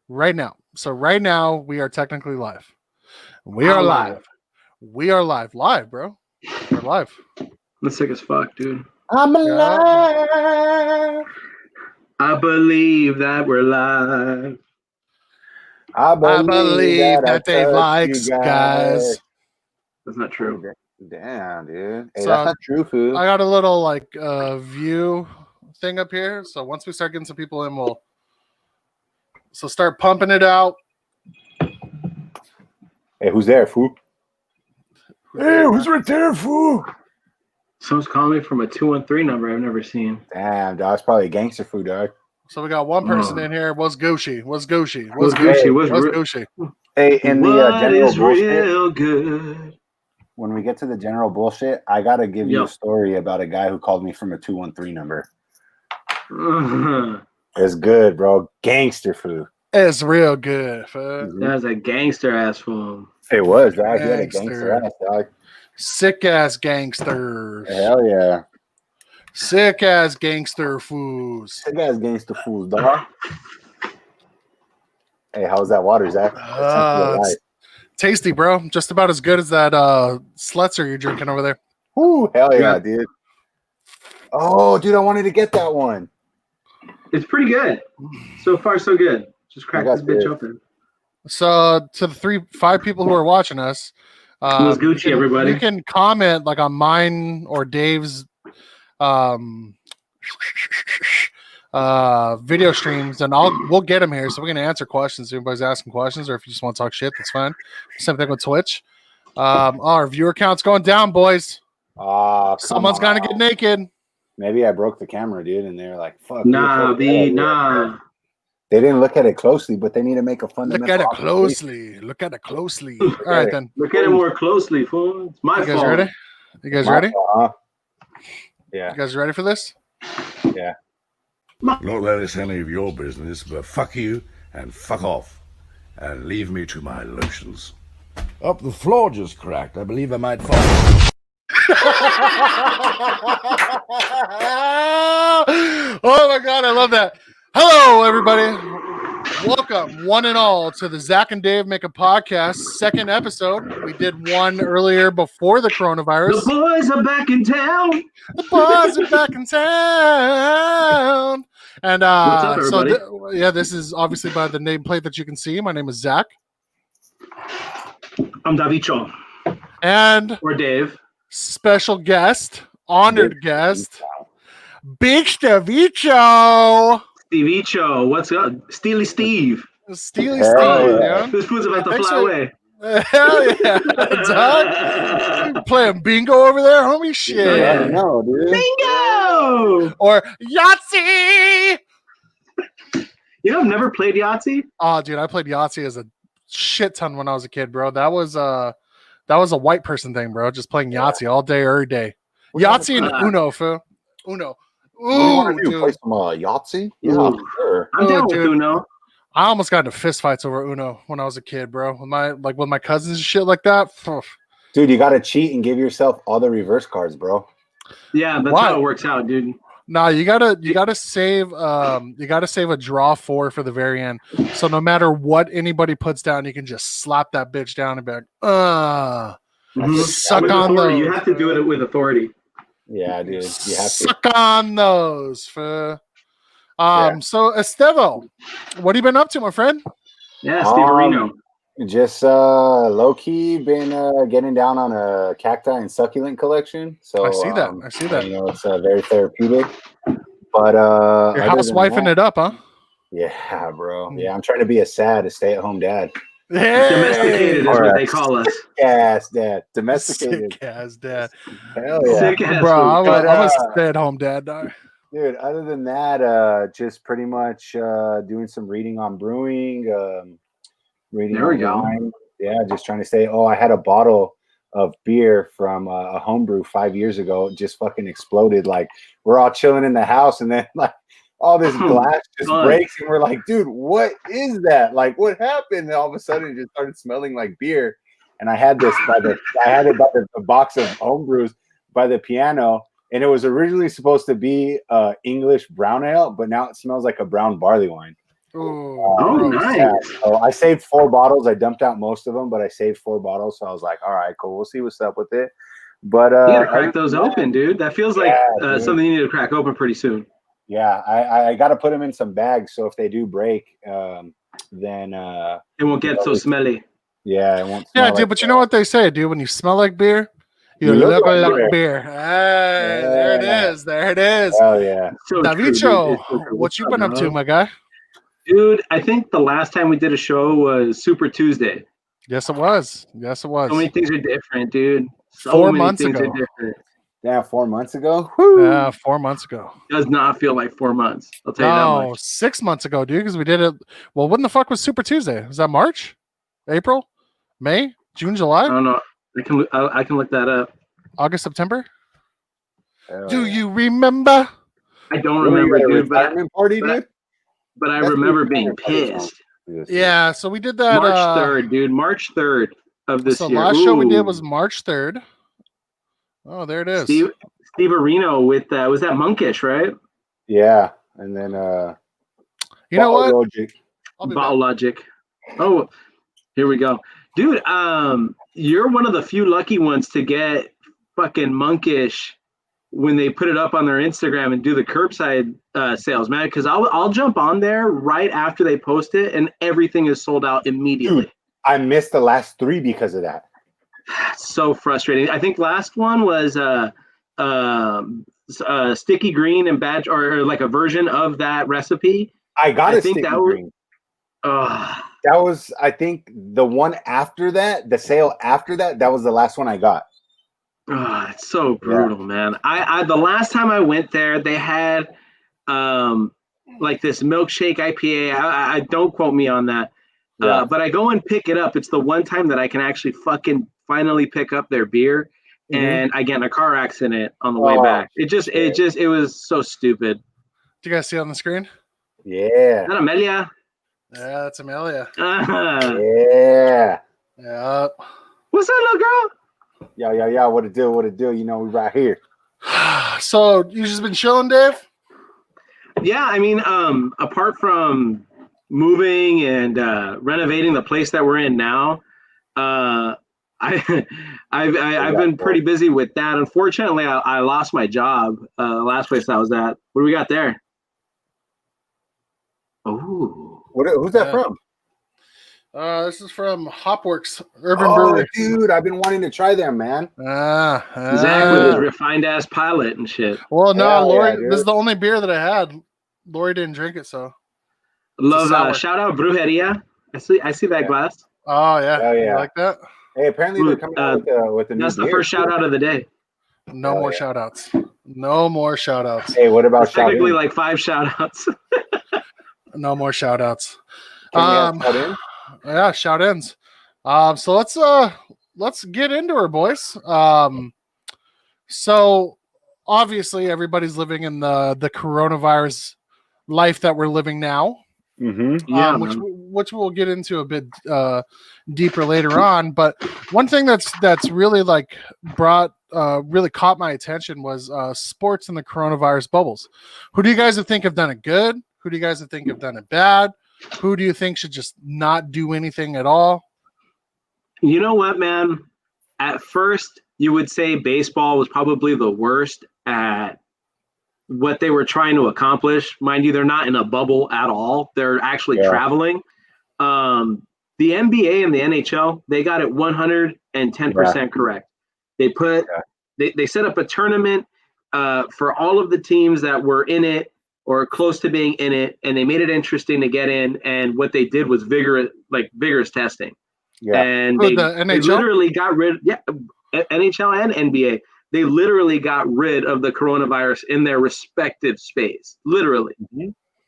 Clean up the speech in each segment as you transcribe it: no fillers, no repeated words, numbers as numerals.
right now. So right now we are technically live. We How are live? live. We are live, bro. We're live. That's sick as fuck, dude. I'm Yeah. alive. I believe that we're live. I I believe that I Dave touched likes you guys. That's not true. Damn, dude. Hey, So, that's not true, food. I got a little view thing up here. So once we start getting some people in, we'll start pumping it out. Hey, who's there, fool? Who's there, man? right there, fool? Someone's calling me from a 213 number I've never seen. Damn, dog. It's probably a gangster food, dog. So we got one person Oh. in here. What's Gucci? What's Gucci? What's Gucci? Gucci? What's What's re- Gucci? Hey, in the What general is bullshit, real good? when we get to the general bullshit, I got to give you Yo. a story about a guy who called me from a 213 number. Uh-huh. It's good, bro. Gangster food. It's real good. Fuck. Mhm. That was a gangster ass phone. It was, dog. He had a Gangster. gangster ass, dog. Sick ass gangsters. Hell yeah. Sick ass gangster foods. That guy's gangster fools, dog. Hey, how's that water, Zach? It's tasty, bro. Just about as good as that Slutzer you're drinking over there. Woo, hell yeah, Yeah. dude. Oh, dude, I wanted to get that one. It's pretty good. So far, so good. Just crack I this got bitch good. open. So to the 5 people who are watching us, What's Gucci, you can, everybody? You can comment like on mine or Dave's video streams, and we'll get them here. So we're gonna answer questions. If anybody's asking questions, or if you just want to talk shit, that's fine. Same thing with Twitch. Our viewer count's going down, boys. Someone's gonna get naked. Maybe I broke the camera, dude, and they're like, "Fuck." Nah, B, nah. They didn't look at it closely, but they need to make a fundamental. Look at it closely. Look at it closely. All right, then. Look at it more closely, fool. It's my You guys fault. ready? You guys ready? Yeah. You guys ready for this? Yeah. Not that it's any of your business, but fuck you and fuck off. And leave me to my lotions. Up the floor just cracked. I believe I might fall. Oh my god, I love that. Hello, everybody. Welcome, one and all, to the Zach and Dave Make a Podcast second episode. We did one earlier before the coronavirus. The boys are back in town. The boys are back in town. And What's up, everybody? this is obviously by the nameplate that you can see. My name is Zach. I'm Davicho. And Or Dave. special guest, honored guest, Big Steveecho. Steveecho. What's up? Steely Steve. Steely Hell Steve, yeah. dude. This fool's about to Thanks fly for- away. Hell yeah, dog. Playing bingo over there, homie. Shit. Yeah, no, dude. Bingo! Or Yahtzee. You know, I've never played Yahtzee. Oh, dude, I played Yahtzee as a shit ton when I was a kid, bro. That was a white person thing, bro. Just playing Yahtzee all day, every day. Yahtzee and Uno, fool. Uno. Ooh, Play dude. some Yahtzee? Yeah, Ooh. sure. I'm down with dude. Uno. I almost got into fist fights over Uno when I was a kid, bro. With my cousins and shit like that. Dude, you got to cheat and give yourself all the reverse cards, bro. Yeah, that's Why? how it works out, dude. Nah, you gotta save a draw for the very end. So no matter what anybody puts down, you can just slap that bitch down and be like, Mhm. suck With on authority. those. You have to do it with authority. Yeah, dude. You have to. Suck on those. Fool. Yeah. So Estevo, what have you been up to, my friend? Yeah, Steverino. Just low key been getting down on a cacti and succulent collection. So I see that. You know, it's very therapeutic. But You're housewifing it up, huh? Yeah, bro. Yeah, I'm trying to be a stay-at-home dad. Hey! Domesticated is what they call us. Ass dad, domesticated. Sick ass dad. Hell yeah, Sick ass Bro, food. I'm a stay-at-home dad, dog. dude. Other than that, just pretty much doing some reading on brewing, reading There we on go. wine. Yeah, just trying to say. Oh, I had a bottle of beer from a homebrew 5 years ago. It just fucking exploded. Like we're all chilling in the house, and then like all this glass just breaks, and we're like, dude, what is that? Like, what happened? And all of a sudden, it just started smelling like beer. And I had this by the box of homebrews by the piano, and it was originally supposed to be English brown ale, but now it smells like a brown barley wine. Ooh, Oh, gross. nice. Yeah, so I saved 4 bottles. I dumped out most of them, but I saved 4 bottles. So I was like, all right, cool. We'll see what's up with it. But You gotta crack those open, dude. That feels like dude. something you need to crack open pretty soon. Yeah, I got to put them in some bags. So if they do break, then It won't get so smelly. Yeah, it won't. Yeah, Smell dude. like But you know what they say, dude? When you smell like beer, you look like beer. Hey, there it is. There it is. Oh yeah. So Steveecho, what you been up to, my guy? Dude, I think the last time we did a show was Super Tuesday. Yes, it was. Yes, it was. So many things are different, dude. So 4 many months things ago. are different. Yeah, 4 months ago. Woo. Yeah, 4 months ago. Does not feel like 4 months. I'll tell you that No, much. 6 months ago, dude, because we did it. Well, when the fuck was Super Tuesday? Was that March? April? May? June? I July? don't know. I can look that up. August? September? Oh, Do yeah. you remember? I don't What, remember, you at a dude. retirement party, dude? But I That's remember the being retirement party pissed. song. Yeah, so we did that. March 3rd, dude. March 3rd of this So year. last show we did Ooh. was March 3rd. Oh, there it is. Steve Areno with was that Monkish, right? Yeah, and then You know what? Logic. I'll be Bottle back. Logic. Oh, here we go, dude. You're one of the few lucky ones to get fucking Monkish when they put it up on their Instagram and do the curbside sales, man. Because I'll jump on there right after they post it, and everything is sold out immediately. Dude, I missed the last 3 because of that. So frustrating. I think last one was sticky green and badge or like a version of that recipe. I got a think sticky that was- green. That was, I think, the one after that, the sale after that. That was the last one I got. It's so brutal, man. I the last time I went there, they had like this milkshake IPA. I don't quote me on that. Yeah. But I go and pick it up. It's the one time that I can actually fucking finally pick up their beer, and I get in a car accident on the way back. It was so stupid. Do you guys see it on the screen? Yeah. Is that Amelia? Yeah, that's Amelia. Yeah. Yeah. What's that, little girl? Yeah. What it do? What it do? You know, we right here. So you just been chilling, Dave? Yeah, I mean, apart from moving and renovating the place that we're in now, I've been pretty busy with that. Unfortunately, I lost my job the last place I was at. What do we got there? Oh, Who's that from? This is from Hopworks Urban Brewery. Dude, I've been wanting to try them, man. Zach with his refined ass pilot and shit. Well, no, Hell Lori. yeah, this is the only beer that I had. Lori didn't drink it, so Love shout out Brujeria. I see that glass. Oh yeah, Hell yeah. You like that? Hey, apparently they're coming out with the new That's the beer, first shout out of the day. No more shout outs. No more shout outs. Hey, what about shout Technically in? like 5 shout outs. No more shout outs. Can we have shout in? Yeah, shout ins. So let's get into her, boys. So obviously everybody's living in the coronavirus life that we're living now. Yeah, which we'll get into a bit deeper later on. But one thing that's really like really caught my attention was sports in the coronavirus bubbles. Who do you guys think have done it good? Who do you guys think have done it bad? Who do you think should just not do anything at all? You know what, man? At first, you would say baseball was probably the worst at what they were trying to accomplish. Mind you, they're not in a bubble at all. They're actually traveling. The NBA and the NHL, they got it 110% correct. They put they set up a tournament for all of the teams that were in it or close to being in it, and they made it interesting to get in. And what they did was vigorous testing. Yeah. And Who, they the NHL? literally got rid. Yeah, NHL and NBA. They literally got rid of the coronavirus in their respective space, literally.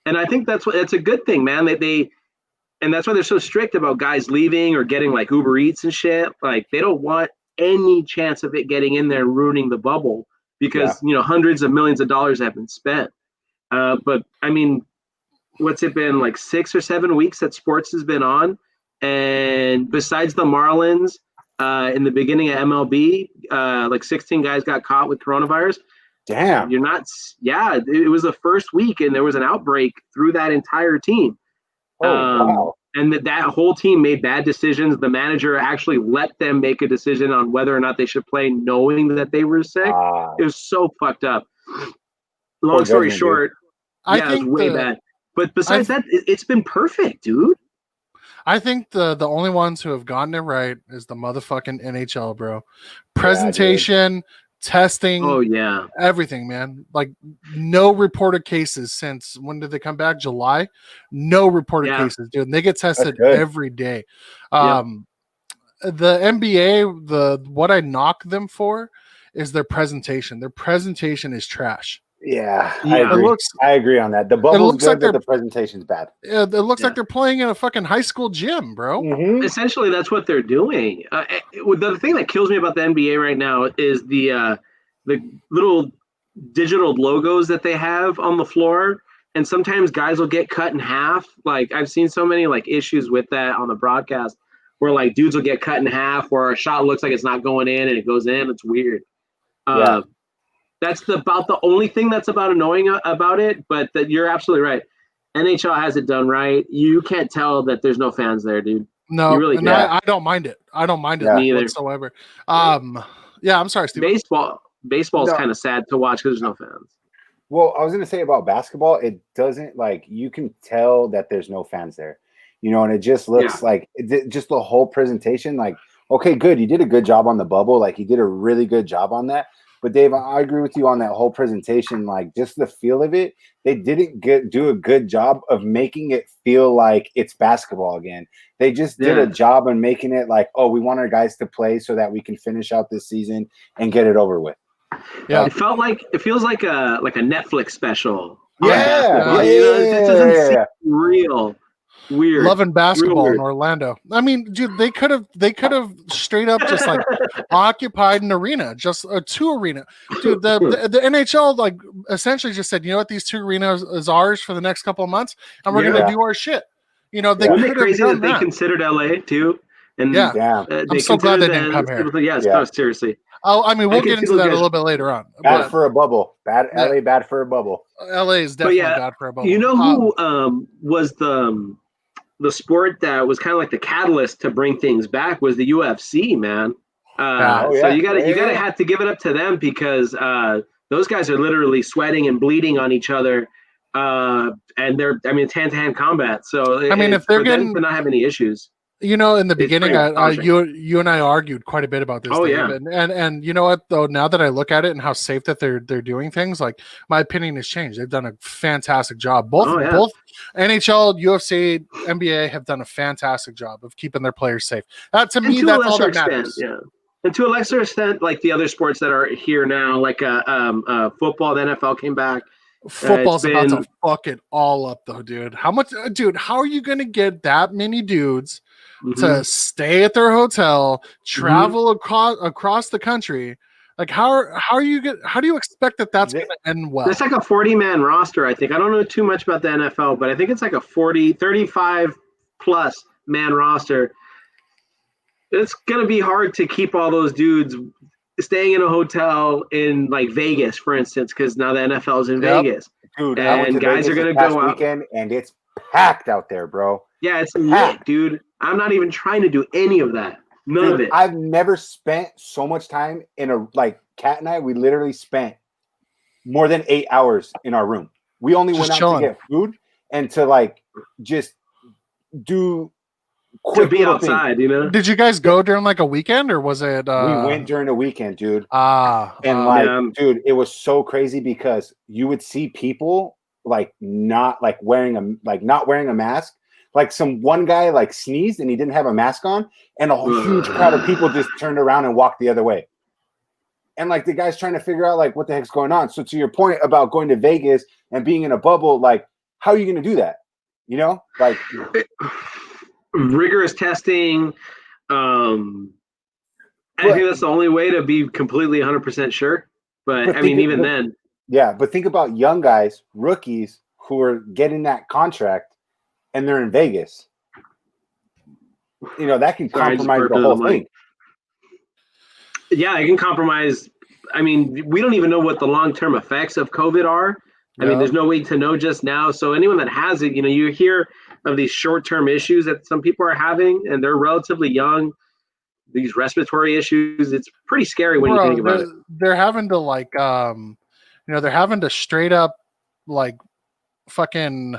And I think that's a good thing, man. And that's why they're so strict about guys leaving or getting like Uber Eats and shit. Like they don't want any chance of it getting in there and ruining the bubble because hundreds of millions of dollars have been spent. But I mean, what's it been like 6 or 7 weeks that sports has been on, and besides the Marlins. In the beginning of MLB, like 16 guys got caught with coronavirus. Damn. It was the first week, and there was an outbreak through that entire team. Wow. And that whole team made bad decisions. The manager actually let them make a decision on whether or not they should play, knowing that they were sick. It was so fucked up. Long story short, I it think was way bad. But besides that, it's been perfect, dude. I think the only ones who have gotten it right is the motherfucking NHL, bro. Presentation, testing. Oh yeah, everything, man. Like no reported cases since when did they come back? July. No reported cases, dude. And they get tested every day. The NBA, what I knock them for is their presentation. Their presentation is trash. Yeah, I agree on that. The bubble's good, but the presentation's bad. It looks like they're playing in a fucking high school gym, bro. Mm-hmm. Essentially, that's what they're doing. The thing that kills me about the NBA right now is the little digital logos that they have on the floor, and sometimes guys will get cut in half. Like I've seen so many like issues with that on the broadcast, where like dudes will get cut in half, where a shot looks like it's not going in and it goes in. It's weird. That's about the only thing that's about annoying about it, but you're absolutely right. NHL has it done right. You can't tell that there's no fans there, dude. No, really and I don't mind it. I don't mind it whatsoever. I'm sorry, Steve. Baseball's kind of sad to watch because there's no fans. Well, I was going to say about basketball, it doesn't like you can tell that there's no fans there, and it just looks like just the whole presentation. Like, okay, good, you did a good job on the bubble. Like, you did a really good job on that. But Dave, I agree with you on that whole presentation. Like, just the feel of it, they didn't do a good job of making it feel like it's basketball again. They just did a job on making it like, oh, we want our guys to play so that we can finish out this season and get it over with. Yeah, it feels like a Netflix special. It doesn't seem real. Weird. Loving basketball in Orlando. I mean, dude, they could have straight up just like occupied an arena, just a 2 arena. Dude, the NHL like essentially just said, you know what, these 2 arenas is ours for the next couple of months, and we're gonna do our shit. They Wouldn't it crazy that they considered LA too? And I'm so glad they didn't come here. No, seriously. Oh, I mean, we'll get into that a little bit later on. Bad for a bubble. LA bad for a bubble. LA is definitely bad for a bubble. You know who was the sport that was kind of like the catalyst to bring things back was the UFC, man. So you gotta have to give it up to them because those guys are literally sweating and bleeding on each other, and it's hand-to-hand combat. So if they're them to not have any issues. In the beginning, you and I argued quite a bit about this. And you know what though? Now that I look at it and how safe that they're doing things, like my opinion has changed. They've done a fantastic job. Both NHL, UFC, NBA have done a fantastic job of keeping their players safe. To me, that's all that matters. Yeah. And to a lesser extent, like the other sports that are here now, like football, the NFL came back. Football's about to fuck it all up, though, dude. How are you going to get that many dudes to stay at their hotel, travel across the country? Like, how do you expect that's going to end well? It's like a 40-man roster, I think. I don't know too much about the NFL, but I think it's like a 35 plus man roster. It's going to be hard to keep all those dudes staying in a hotel in like Vegas, for instance, because now the NFL is in Vegas. Dude, and guys are going to go out weekend, and it's packed out there, bro. Yeah, it's lit, dude. I'm not even trying to do any of that. None of it. I've never spent so much time in Kat and I, we literally spent more than 8 hours in our room. We only went out to get food and to just do quick to be outside, things. Did you guys go during a weekend or was it? We went during a weekend, dude. Dude, it was so crazy because you would see people not wearing a mask. Like one guy sneezed and he didn't have a mask on, and a huge crowd of people just turned around and walked the other way. And the guy's trying to figure out what the heck's going on. So to your point about going to Vegas and being in a bubble, how are you going to do that? Rigorous testing. I think that's the only way to be completely 100% sure. But I mean, even then. Yeah, but think about young guys, rookies who are getting that contract. And they're in Vegas. That can compromise the whole thing. Yeah, it can compromise. I mean, we don't even know what the long-term effects of COVID are. I mean, there's no way to know just now. So anyone that has it, you hear of these short-term issues that some people are having, and they're relatively young. These respiratory issues, it's pretty scary when you think about it. They're having to like, they're having to straight up like fucking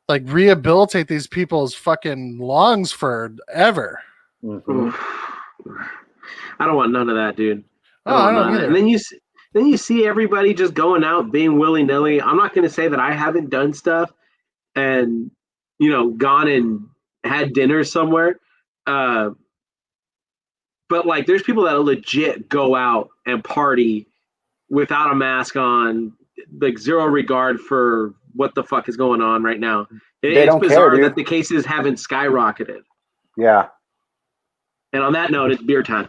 like rehabilitate these people's fucking lungs forever. Mm-hmm. I don't want none of that, dude. I don't either. And then you see everybody just going out being willy-nilly. I'm not going to say that I haven't done stuff and gone and had dinner somewhere, but like there's people that legit go out and party without a mask on, like zero regard for what the fuck is going on right now. It's bizarre that the cases haven't skyrocketed. Yeah. And on that note, it's beer time.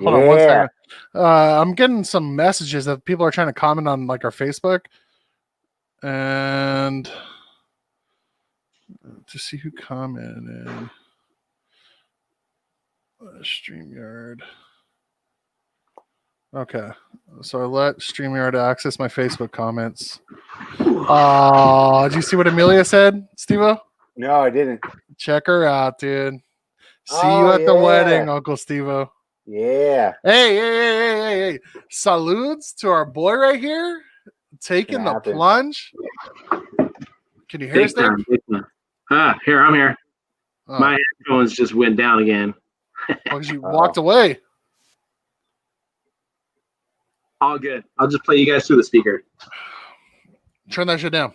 Hold on one second. I'm getting some messages that people are trying to comment on like our Facebook. And to see who commented. StreamYard. Okay. So I let StreamYard access my Facebook comments. Did you see what Amelia said, Steve-O? No, I didn't. Check her out, dude. See you at the wedding, Uncle Steve-O. Yeah. Hey. Salutes to our boy right here. Taking the plunge. Can you hear us there? Here, I'm here. Oh. My headphones just went down again. Because you walked away. All good. I'll just play you guys through the speaker. Turn that shit down.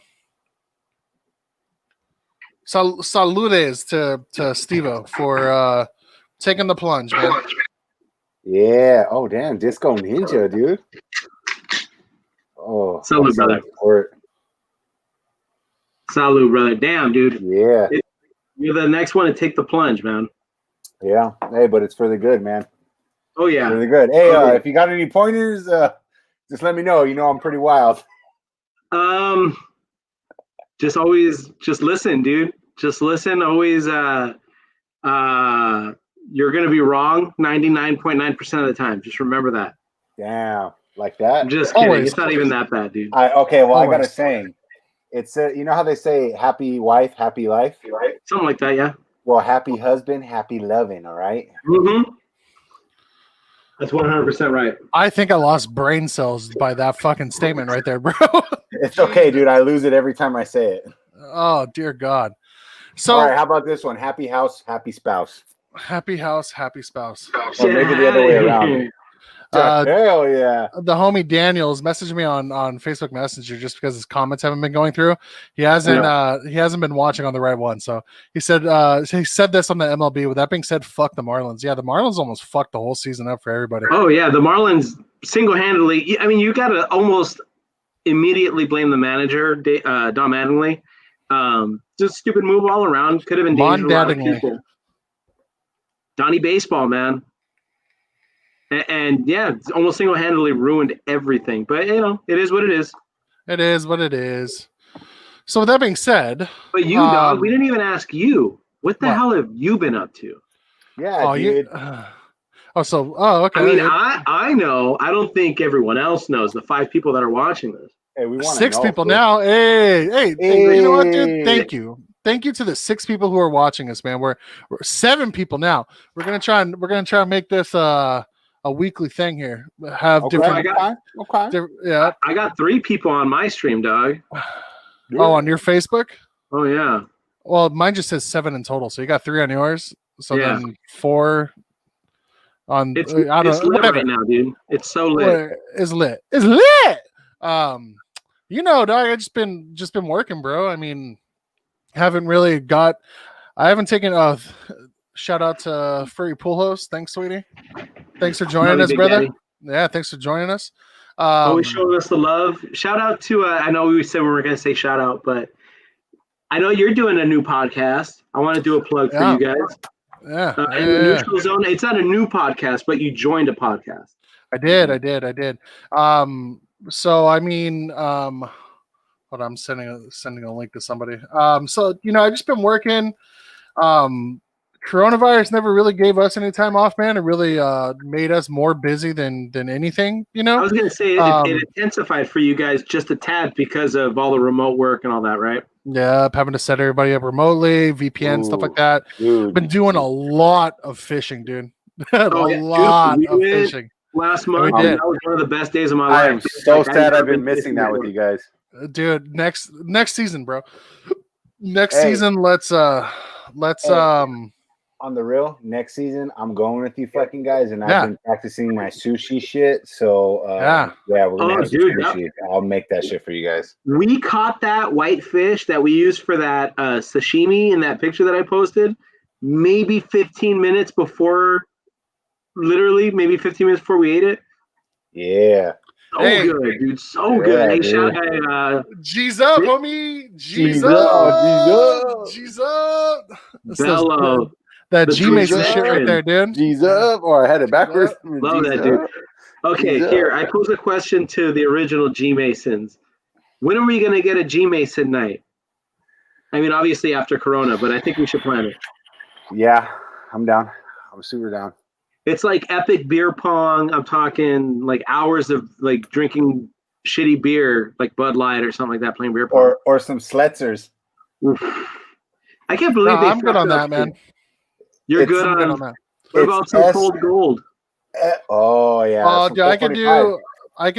Salutes to Steve-O for taking the plunge, man. Yeah. Oh, damn. Disco Ninja, dude. Oh. Salute, brother. Salute, brother. Damn, dude. Yeah. You're the next one to take the plunge, man. Yeah. Hey, but it's for the good, man. Oh, yeah. It's for the good. Hey, if you got any pointers, just let me know. I'm pretty wild. Just listen, dude. Just listen. Always, you're going to be wrong 99.9% of the time. Just remember that. Damn. Like that? I'm just kidding. It's not even that bad, dude. I got a saying. It's, you know how they say happy wife, happy life? Something like that, yeah. Well, happy husband, happy loving, all right? Mm-hmm. That's 100% right. I think I lost brain cells by that fucking statement right there, bro. It's okay, dude. I lose it every time I say it. Oh, dear God. So, all right, how about this one? Happy house, happy spouse. Happy house, happy spouse. Or maybe the other way around. Hell yeah. The homie Daniels messaged me on Facebook Messenger just because his comments haven't been going through. He hasn't been watching on the right one. So he said this on the MLB. With that being said, fuck the Marlins. Yeah, the Marlins almost fucked the whole season up for everybody. Oh yeah, the Marlins single-handedly. I mean, you got to almost immediately blame the manager, Don Mattingly. Just stupid move all around. Could have endangered a lot of people. Donnie Baseball, man. And yeah, it's almost single-handedly ruined everything. But it is what it is. It is what it is. So with that being said, but you, dog, we didn't even ask you. What the hell have you been up to? Yeah, dude. Okay. I mean, I know. I don't think everyone else knows. The 5 people that are watching this. Hey, we want 6 people now. Hey, you know what, dude? Thank you to the 6 people who are watching us, man. We're 7 people now. We're gonna try and make this a weekly thing here. Have different. Yeah, I got 3 people on my stream, dog. Oh, on your Facebook? Oh yeah. Well, mine just says 7 in total. So you got 3 on yours. So then 4 on. It's lit right now, dude. It's so lit. It's lit. It's lit. Dog. I just been working, bro. I mean, I haven't taken a shout out to Furry Pool Host. Thanks, sweetie. Thanks for joining us, brother. Daddy. Yeah, thanks for joining us. Always showing us the love. Shout out to I know we said we were going to say shout out, but I know you're doing a new podcast. I want to do a plug for you guys. Yeah. The Neutral Zone. It's not a new podcast, but you joined a podcast. I did. So I mean, hold on, I'm sending a link to somebody. So I've just been working. Coronavirus never really gave us any time off, man. It really made us more busy than anything, I was gonna say it intensified for you guys just a tad because of all the remote work and all that, right? Yep, having to set everybody up remotely, VPN, stuff like that. Dude. Been doing a lot of fishing, dude. Lot of fishing. Last month, we did. That was one of the best days of my I life. am so sad I've been missing that with you guys. Dude, next season, bro. Next season, let's on the real, next season I'm going with you fucking guys, and I've been practicing my sushi shit. So we're gonna have some sushi. I'll make that shit for you guys. We caught that white fish that we used for that sashimi in that picture that I posted, maybe 15 minutes before, literally maybe 15 minutes before we ate it. Yeah. So good, dude. So good. Hey, shout out, G's up, homie. G's up. G's up. Bello. That G Mason shit right there, dude. G's up, or I had it backwards. Love that, dude. Okay, here, I pose a question to the original G Masons. When are we going to get a G Mason night? I mean, obviously after Corona, but I think we should plan it. Yeah, I'm down. I'm super down. It's like epic beer pong. I'm talking like hours of like drinking shitty beer, like Bud Light or something like that, playing beer pong. Or some Sletzers. Oof. I can't believe I'm good on that, man. You're good on that. What about some cold gold? Oh yeah. Oh, dude, I can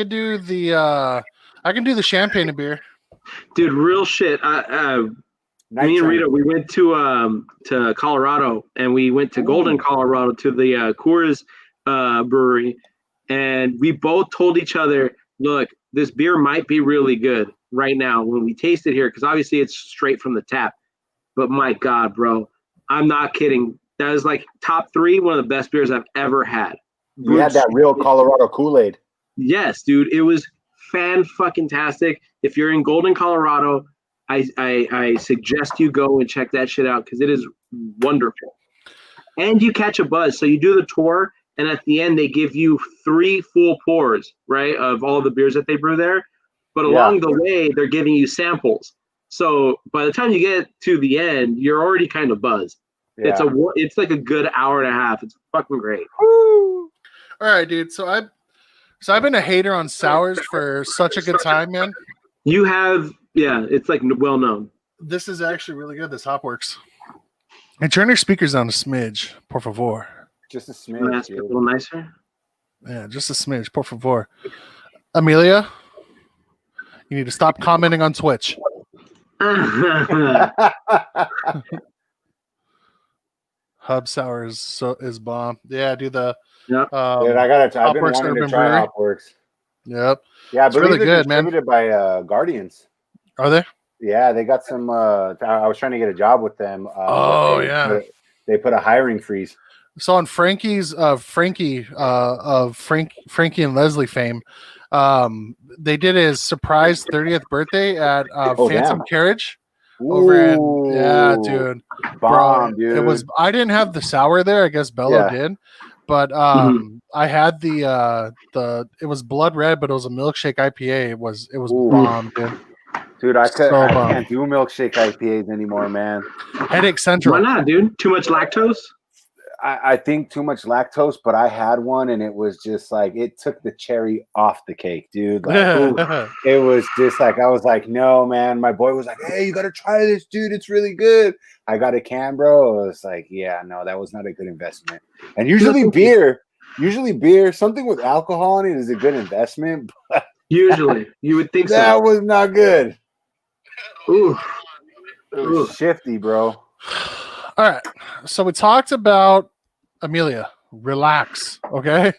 do the champagne beer. Dude, real shit. Me and Rita, we went to Colorado, and we went to Golden, Colorado, to the Coors brewery, and we both told each other, look, this beer might be really good right now when we taste it here, because obviously it's straight from the tap. But my God, bro, I'm not kidding. That is like top 3, one of the best beers I've ever had. You had that real Colorado Kool-Aid. Yes, dude. It was fan-fucking-tastic. If you're in Golden, Colorado, I suggest you go and check that shit out, because it is wonderful. And you catch a buzz. So you do the tour, and at the end, they give you 3 full pours, right, of all the beers that they brew there. But along the way, they're giving you samples. So by the time you get to the end, you're already kind of buzzed. Yeah. It's like a good hour and a half. It's fucking great. Woo. All right, dude. So I've been a hater on sours for such a good time, man. You have, it's like well known. This is actually really good. This hop works. And turn your speakers down a smidge, por favor. Just a smidge. A little nicer. Yeah, just a smidge, por favor. Amelia, you need to stop commenting on Twitch. Hub sour is bomb. Yeah, do the. Yep. I've been wanting to try Hopworks. Yep. Yeah, it's really good, man. Distributed by Guardians. Are they? Yeah, they got some. I was trying to get a job with them. They put a hiring freeze. So on Frankie and Leslie fame, they did his surprise 30th birthday at Phantom Carriage. Dude. Bomb, dude. It was. I didn't have the sour there. I guess Bello did, but I had the. It was blood red, but it was a milkshake IPA. It was bomb, dude. Dude, I can't do milkshake IPAs anymore, man. Headache Central. Why not, dude? Too much lactose? I think too much lactose, but I had one and it was just like it took the cherry off the cake, dude. Like, it was just like I was like, no, man. My boy was like, hey, you gotta try this, dude. It's really good. I got a can, bro. I was like, yeah, no, that was not a good investment. And usually beer, something with alcohol in it is a good investment. But usually, you would think that was not good. Ooh, it was shifty, bro. All right, so we talked about Amelia. Relax, okay?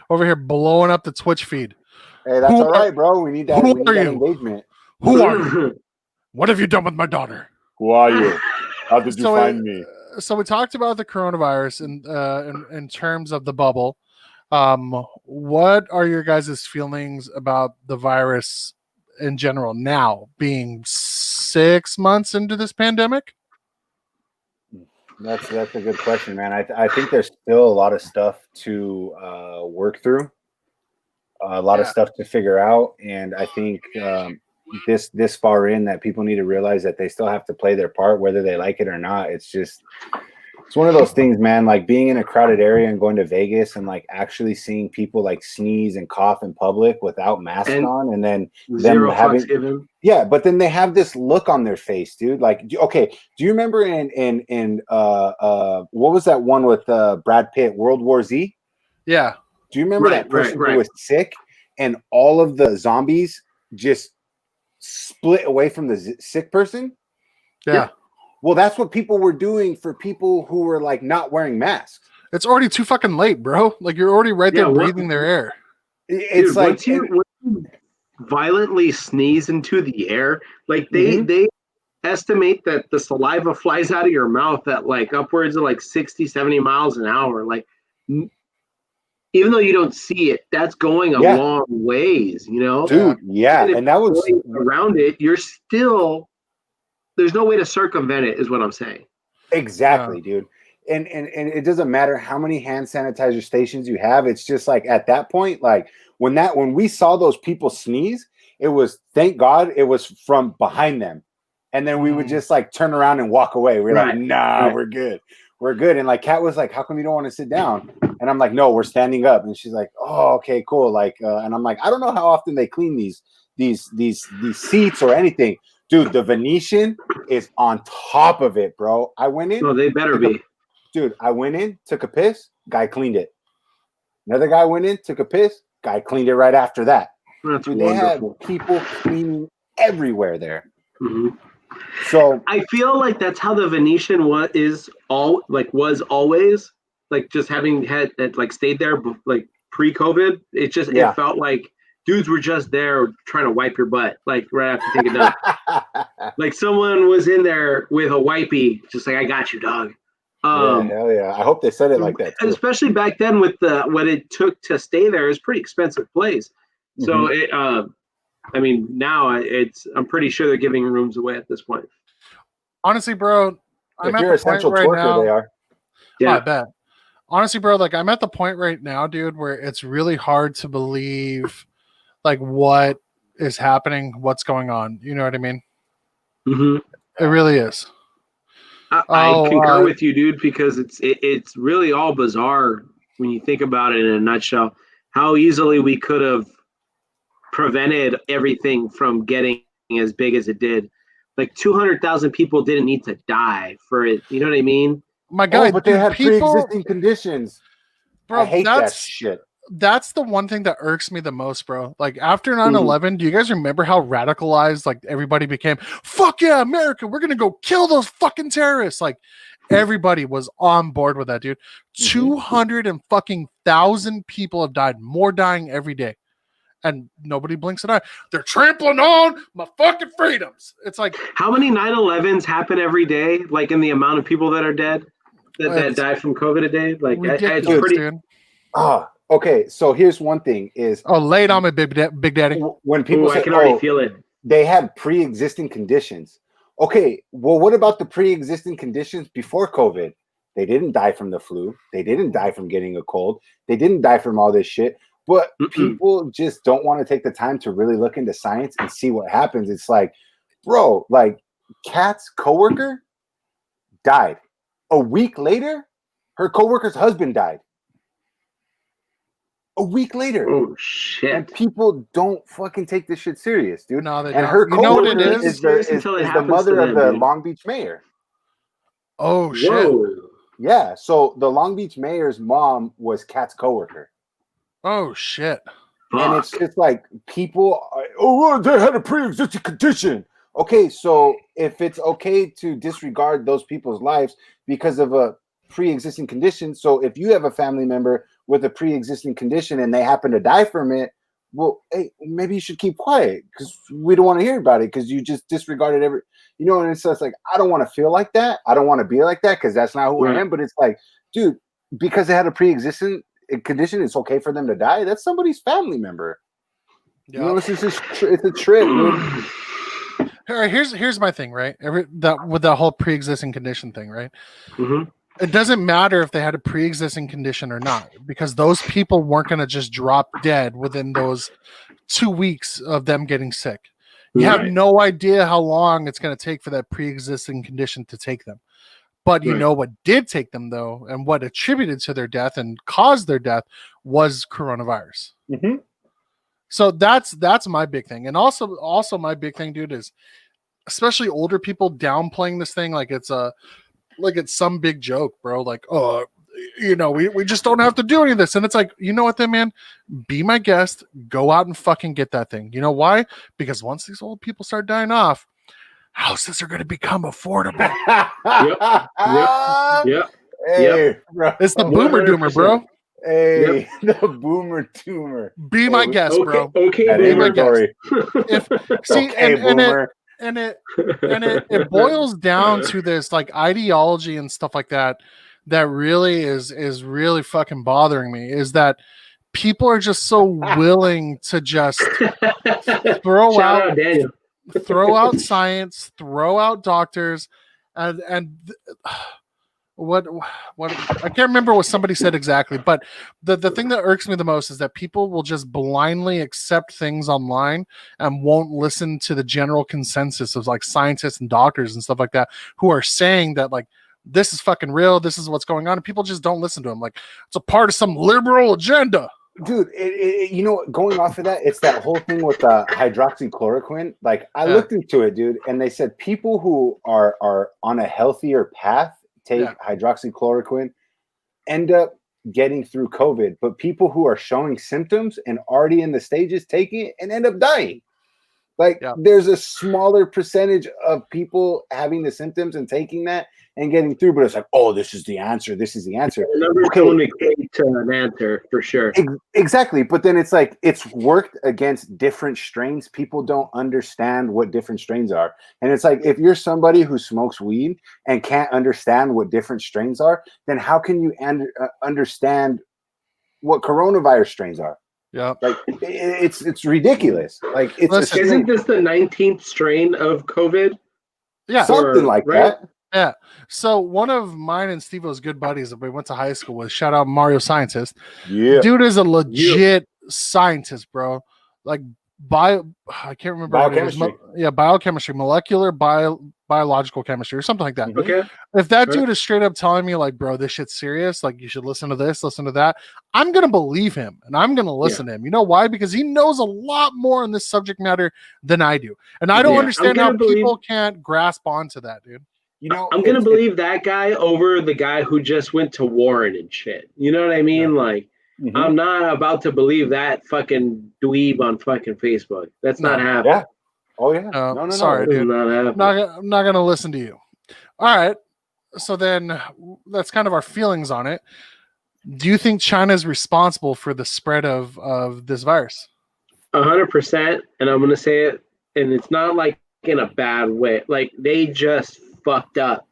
Over here blowing up the Twitch feed. Hey, that's all right, bro. We need that engagement. Who are you? What have you done with my daughter? Who are you? How did you find me? So we talked about the coronavirus in terms of the bubble. What are your guys' feelings about the virus in general now, being 6 months into this pandemic? That's a good question, man. I think there's still a lot of stuff to work through, a lot of stuff to figure out, and I think this far in that people need to realize that they still have to play their part, whether they like it or not. It's just It's one of those things, man, like being in a crowded area and going to Vegas and like actually seeing people like sneeze and cough in public without masks on, and then them having but then they have this look on their face, dude. Like, okay, do you remember in what was that one with Brad Pitt, World War Z? Yeah. Do you remember that person who was sick and all of the zombies just split away from the sick person? Yeah. Well, that's what people were doing for people who were like not wearing masks. It's already too fucking late, bro. Like you're already right there breathing their air. It's dude, like once you violently sneeze into the air, like they estimate that the saliva flies out of your mouth at like upwards of like 60, 70 miles an hour. Like even though you don't see it, that's going a long ways, you know? Dude, and that was around it, you're still there's no way to circumvent it, is what I'm saying. Exactly, dude. And it doesn't matter how many hand sanitizer stations you have. It's just like at that point, like when we saw those people sneeze, it was thank God it was from behind them. And then we would just like turn around and walk away. We're like, nah, we're good. We're good. And like Kat was like, how come you don't want to sit down? And I'm like, no, we're standing up. And she's like, oh, okay, cool. Like, and I'm like, I don't know how often they clean these seats or anything. Dude, the Venetian is on top of it, bro. I went in. No, they better be. Dude, I went in, took a piss, guy cleaned it. Another guy went in, took a piss, guy cleaned it right after that. That's dude, wonderful. They had people cleaning everywhere there. Mm-hmm. So I feel like that's how the Venetian was always, like just having had like stayed there like pre-COVID. It just it felt like dudes were just there trying to wipe your butt, like right after taking it done. Like someone was in there with a wipey, just like, I got you, dog. Hell yeah. I hope they said it like that too. Especially back then with what it took to stay there, is pretty expensive place. So it, I mean, now I'm pretty sure they're giving rooms away at this point. Honestly, bro, if you're essential twerker, they are. Yeah, I bet. Honestly, bro, like I'm at the point right now, dude, where it's really hard to believe like what is happening, what's going on. You know what I mean? Mm-hmm. It really is. I concur with you, dude, because it's really all bizarre when you think about it in a nutshell. How easily we could have prevented everything from getting as big as it did. Like 200,000 people didn't need to die for it. You know what I mean? My God, but they had pre-existing conditions. Bro, I hate that shit. That's the one thing that irks me the most, bro. Like after 9/11, do you guys remember how radicalized like everybody became? Fuck yeah, America, we're gonna go kill those fucking terrorists. Like everybody was on board with that, dude. 200,000 people have died, more dying every day. And nobody blinks an eye. They're trampling on my fucking freedoms. It's like, how many 9/11s happen every day? Like in the amount of people that are dead, that die from COVID a day. Like it's pretty. Dude. Okay. So here's one thing: is lay it on me, Big Daddy. When people say, I can already feel it. They had pre-existing conditions. Okay, well, what about the pre-existing conditions before COVID? They didn't die from the flu. They didn't die from getting a cold. They didn't die from all this shit. But people just don't want to take the time to really look into science and see what happens. It's like, bro, like Kat's coworker died. A week later, her coworker's husband died. A week later. Oh shit! And people don't fucking take this shit serious, dude. No, they and don't. her coworker you know what it is the mother of the Long Beach mayor. Oh shit! Whoa. Yeah, so the Long Beach mayor's mom was Kat's coworker. Oh shit! And it's just like people they had a pre-existing condition. Okay, so if it's okay to disregard those people's lives because of a pre-existing condition, so if you have a family member with a pre-existing condition and they happen to die from it, well, hey, maybe you should keep quiet because we don't want to hear about it because you just disregarded and it's just like, I don't want to feel like that. I don't want to be like that because that's not who I am. But it's like, dude, because they had a pre-existing condition, it's okay for them to die. That's somebody's family member. Yeah. It's a trip, dude. All right, here's my thing, right? With that whole pre-existing condition thing, right? Mm-hmm. It doesn't matter if they had a pre-existing condition or not, because those people weren't going to just drop dead within those 2 weeks of them getting sick. You have no idea how long it's going to take for that pre-existing condition to take them. But you know what did take them though, and what attributed to their death and caused their death was coronavirus. Mm-hmm. So that's my big thing. And also my big thing, dude, is especially older people downplaying this thing like it's some big joke, bro. Like, oh, we just don't have to do any of this. And it's like, you know what then, man? Be my guest. Go out and fucking get that thing. You know why? Because once these old people start dying off, houses are going to become affordable. Yep. Hey, bro. It's the boomer 100%. doomer, bro. Hey, the boomer tumor. Be my guest, bro. Okay, Be my boomer. guest. It boils down to this like ideology and stuff like that really is really fucking bothering me, is that people are just so willing to just throw out science, throw out doctors, and what I can't remember what somebody said exactly, but the thing that irks me the most is that people will just blindly accept things online and won't listen to the general consensus of like scientists and doctors and stuff like that who are saying that like this is fucking real, this is what's going on, and people just don't listen to them. Like it's a part of some liberal agenda. Dude, going off of that, it's that whole thing with hydroxychloroquine. Like I looked into it, dude, and they said people who are on a healthier path take hydroxychloroquine end up getting through COVID, but people who are showing symptoms and already in the stages take it and end up dying. Like there's a smaller percentage of people having the symptoms and taking that and getting through, but it's like, oh, this is the answer. This is the answer. The numbers don't equate to an answer for sure. Exactly. But then it's like, it's worked against different strains. People don't understand what different strains are. And it's like, if you're somebody who smokes weed and can't understand what different strains are, then how can you understand what coronavirus strains are? Yeah. Like it's ridiculous. Like isn't this the 19th strain of COVID? Yeah. Something like that. Yeah. So one of mine and Steve-O's good buddies that we went to high school with, shout out Mario Scientist. Yeah. Dude is a legit scientist, bro. Like I can't remember. Biochemistry. Biochemistry, molecular biological chemistry or something like that. Okay. If that dude is straight up telling me like, bro, this shit's serious, like you should listen to this, listen to that, I'm going to believe him and I'm going to listen to him. You know why? Because he knows a lot more on this subject matter than I do. And I don't understand how people can't grasp onto that, dude. You know, I'm going to believe that guy over the guy who just went to Warren and shit. You know what I mean? Like, I'm not about to believe that fucking dweeb on fucking Facebook. That's not happening. Yeah. Oh, yeah. No. Sorry, dude. I'm not going to listen to you. All right. So then that's kind of our feelings on it. Do you think China is responsible for the spread of this virus? 100%. And I'm going to say it. And it's not like in a bad way. Like they just fucked up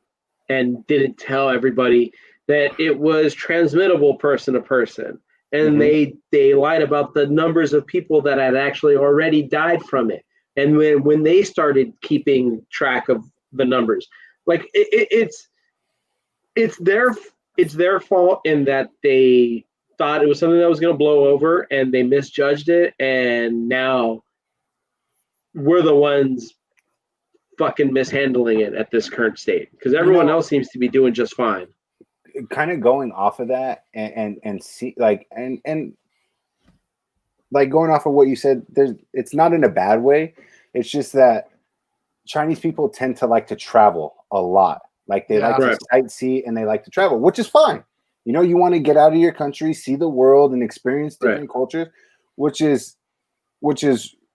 and didn't tell everybody that it was transmittable person to person. And they lied about the numbers of people that had actually already died from it. And when they started keeping track of the numbers, like it's their fault in that they thought it was something that was going to blow over and they misjudged it. And now we're the ones fucking mishandling it at this current state because everyone else seems to be doing just fine. Kind of going off of that and see like and like going off of what you said, it's not in a bad way. It's just that Chinese people tend to like to travel a lot. Like they like to sightsee and they like to travel, which is fine. You know, you want to get out of your country, see the world and experience different cultures, which is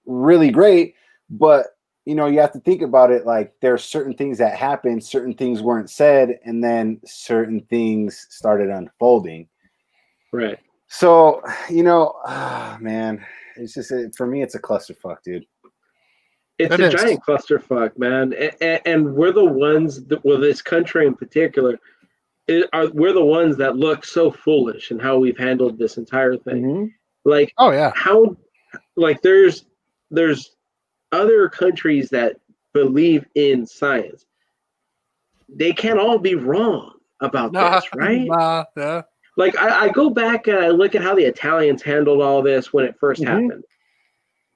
really great. But you know, you have to think about it like there are certain things that happened, certain things weren't said, and then certain things started unfolding. Right. So, you know, man, it's just for me, it's a clusterfuck, dude. It's a giant clusterfuck, man. And we're the ones, this country in particular, we're the ones that look so foolish in how we've handled this entire thing. Like, there's other countries that believe in science. They can't all be wrong about this, right? Like I go back and I look at how the Italians handled all this when it first happened.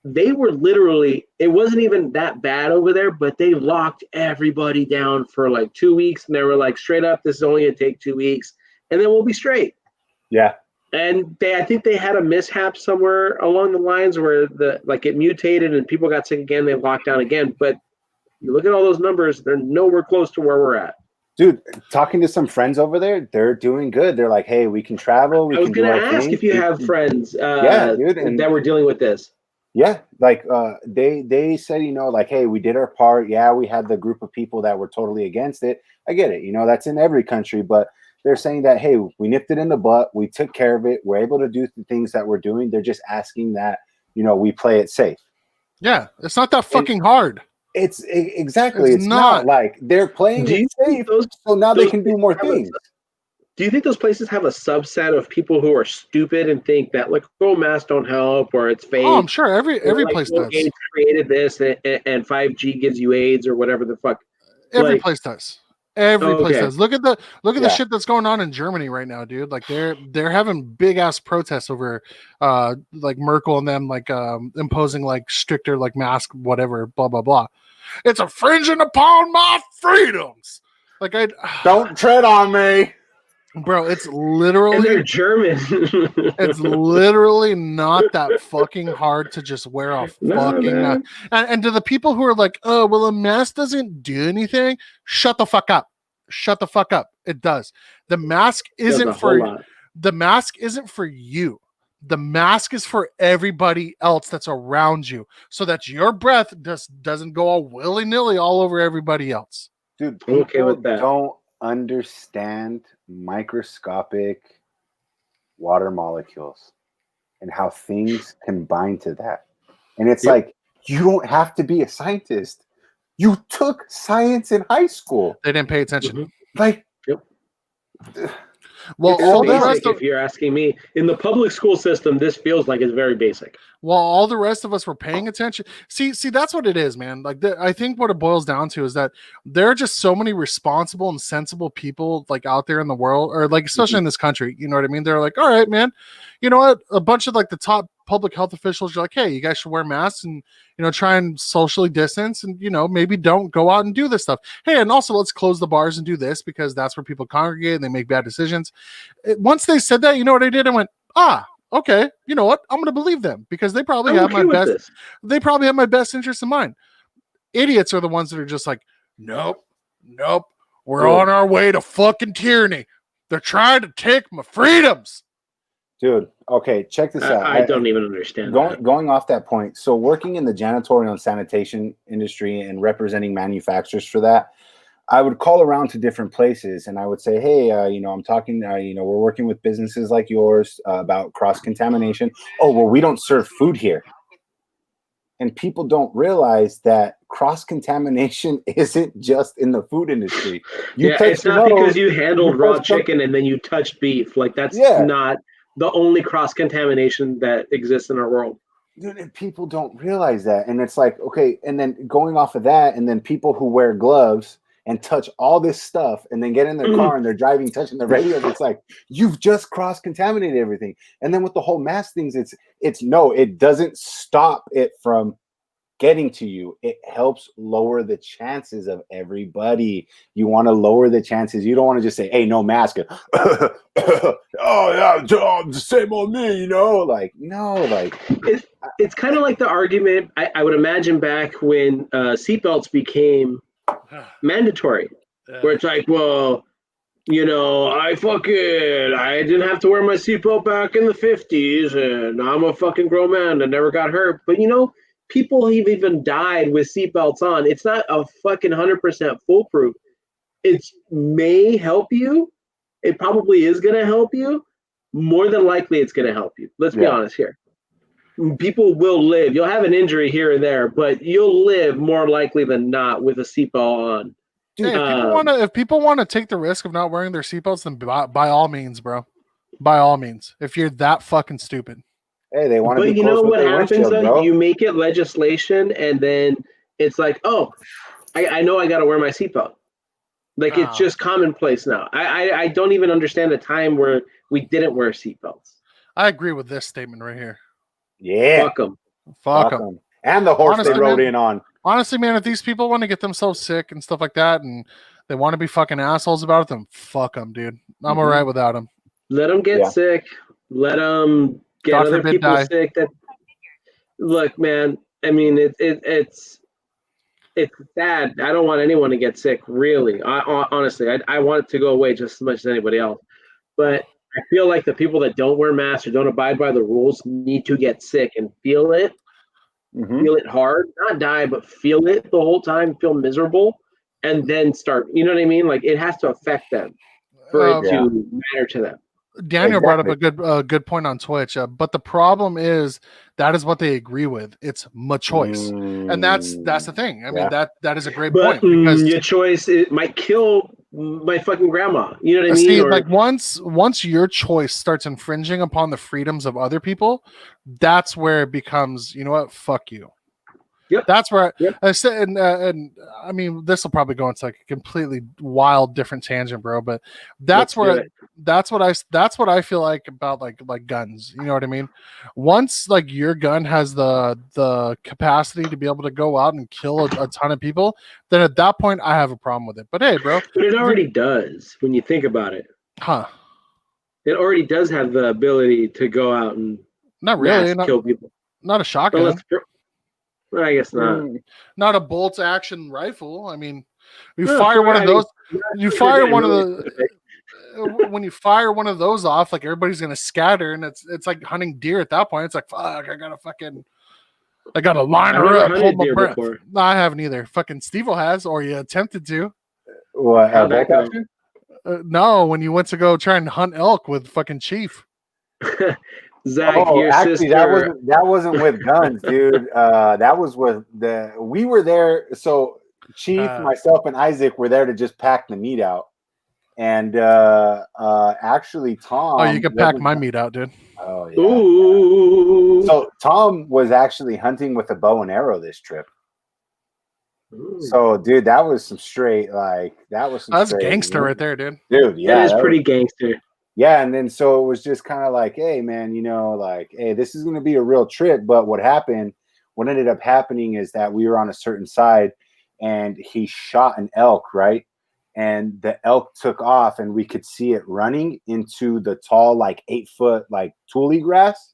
they were literally, it wasn't even that bad over there, but they locked everybody down for like 2 weeks, and they were like, straight up, this is only gonna take 2 weeks, and then we'll be straight. Yeah. And I think they had a mishap somewhere along the lines where it mutated and people got sick again. They locked down again, but you look at all those numbers; they're nowhere close to where we're at. Dude, talking to some friends over there, they're doing good. They're like, hey, we can travel. I was going to ask if you have friends dude, that were dealing with this. Yeah, like they said, like, hey, we did our part. Yeah, we had the group of people that were totally against it. I get it. That's in every country. But they're saying that, hey, we nipped it in the butt. We took care of it. We're able to do the things that we're doing. They're just asking that, we play it safe. Yeah, it's not that fucking hard. It's exactly. It's not like they're playing it safe, so now they can do more things. Do you think those places have a subset of people who are stupid and think that like masks don't help or it's fake? Oh, I'm sure every place does. AIDS created this and 5G gives you AIDS or whatever the fuck. Every place does. Every place does. Look at the shit that's going on in Germany right now, dude. Like they're having big ass protests over like Merkel and them like imposing like stricter like mask whatever blah blah blah. It's infringing upon my freedoms. Like I don't tread on me. Bro, it's literally and they're German. It's literally not that fucking hard to just wear a fucking mask. And to the people who are like, oh, well, a mask doesn't do anything, shut the fuck up. Shut the fuck up. It does. The mask isn't for you. The mask isn't for you. The mask is for everybody else that's around you, so that your breath doesn't go all willy-nilly all over everybody else. Dude, people okay with that. Don't understand microscopic water molecules and how things combine to that. And it's like, you don't have to be a scientist. You took science in high school. They didn't pay attention. Mm-hmm. Like, well, all the rest if you're asking me, in the public school system, this feels like it's very basic. While all the rest of us were paying attention. See, that's what it is, man. Like, I think what it boils down to is that there are just so many responsible and sensible people like out there in the world, or like especially in this country. You know what I mean? They're like, all right, man. You know what? A bunch of like the top public health officials are like, hey, you guys should wear masks and try and socially distance and maybe don't go out and do this stuff. Hey, and also let's close the bars and do this because that's where people congregate and they make bad decisions. Once they said that, you know what I did? I went, okay, you know what? I'm going to believe them because they probably have my best. This. They probably have my best interest in mind. Idiots are the ones that are just like, nope. We're on our way to fucking tyranny. They're trying to take my freedoms. Dude, okay, check this out. I don't even understand going off that point. So working in the janitorial and sanitation industry and representing manufacturers for that, I would call around to different places and I would say, hey, I'm talking, we're working with businesses like yours about cross-contamination. Oh, well, we don't serve food here. And people don't realize that cross-contamination isn't just in the food industry. It's not because you handled raw chicken and then you touched beef. Like that's not the only cross-contamination that exists in our world. Dude, and people don't realize that. And it's like, okay, and then going off of that, and then people who wear gloves and touch all this stuff and then get in their car and they're driving, touching the radios. It's like, you've just cross-contaminated everything. And then with the whole mask things, it doesn't stop it from getting to you. It helps lower the chances of everybody. You want to lower the chances. You don't want to just say, hey, no mask. Oh yeah, the same on me, like, no, like it's kind of like the argument I would imagine back when seatbelts became mandatory, where it's like, well, I didn't have to wear my seatbelt back in the 50s and I'm a fucking grown man that never got hurt. But people have even died with seatbelts on. It's not a fucking 100% foolproof. It may help you. It probably is going to help you. More than likely, it's going to help you. Let's be honest here. People will live. You'll have an injury here and there, but you'll live more likely than not with a seatbelt on. Hey, if people want to take the risk of not wearing their seatbelts, then by all means, bro. By all means. If you're that fucking stupid. Hey, they want to be close. But you know what happens though? Bro. You make it legislation, and then it's like, oh, I know I got to wear my seatbelt. Like it's just commonplace now. I don't even understand a time where we didn't wear seatbelts. I agree with this statement right here. Yeah. Fuck them. Fuck them. And the horse Honestly, they rode man, in on. Honestly, man, if these people want to get themselves sick and stuff like that, and they want to be fucking assholes about it, then fuck them, dude. I'm all right without them. Let them get sick. Let them get God other forbid people die. sick. Look, man. I mean, it's sad. I don't want anyone to get sick. Really, honestly, I want it to go away just as much as anybody else. But I feel like the people that don't wear masks or don't abide by the rules need to get sick and feel it. Feel it hard, not die, but feel it the whole time, feel miserable, and then start. You know what I mean? Like it has to affect them for it to matter to them. Daniel brought up a good point on Twitch, but the problem is that is what they agree with. It's my choice, and that's the thing. I mean that is a great point because your choice it might kill my fucking grandma. You know what I mean? See, like once your choice starts infringing upon the freedoms of other people, that's where it becomes, you know what, fuck you. Yep. That's where I said, and I mean, this will probably go into like a completely wild, different tangent, bro. But that's that's what I feel like about like guns. You know what I mean? Once like your gun has the capacity to be able to go out and kill a ton of people, then at that point I have a problem with it. But hey, bro, but it already does when you think about it. Huh? It already does have the ability to go out and not really kill people. Not a shotgun. I guess not. Not a bolt action rifle. I mean, you fire one of those. You fire one of the. When you fire one of those off, like everybody's gonna scatter, and it's like hunting deer at that point. It's like fuck, I gotta line her up, hold my breath. No, I haven't either. Fucking Steveecho has, or you attempted to. What? No, when you went to go try and hunt elk with fucking Chief. Zach, actually, sister... that wasn't with guns, dude. That was with we were there. So Chief, myself, and Isaac were there to just pack the meat out. And actually, Tom. Oh, you can pack my meat out, dude. Oh yeah. Ooh. So Tom was actually hunting with a bow and arrow this trip. Ooh. So, dude, that was some straight that's gangster right there, dude. Dude, yeah, that is pretty gangster. Yeah, and then so it was just kind of like, hey, man, you know, like, hey, this is going to be a real trip. But what ended up happening is that we were on a certain side, and he shot an elk, right? And the elk took off, and we could see it running into the tall, like 8-foot, like tule grass.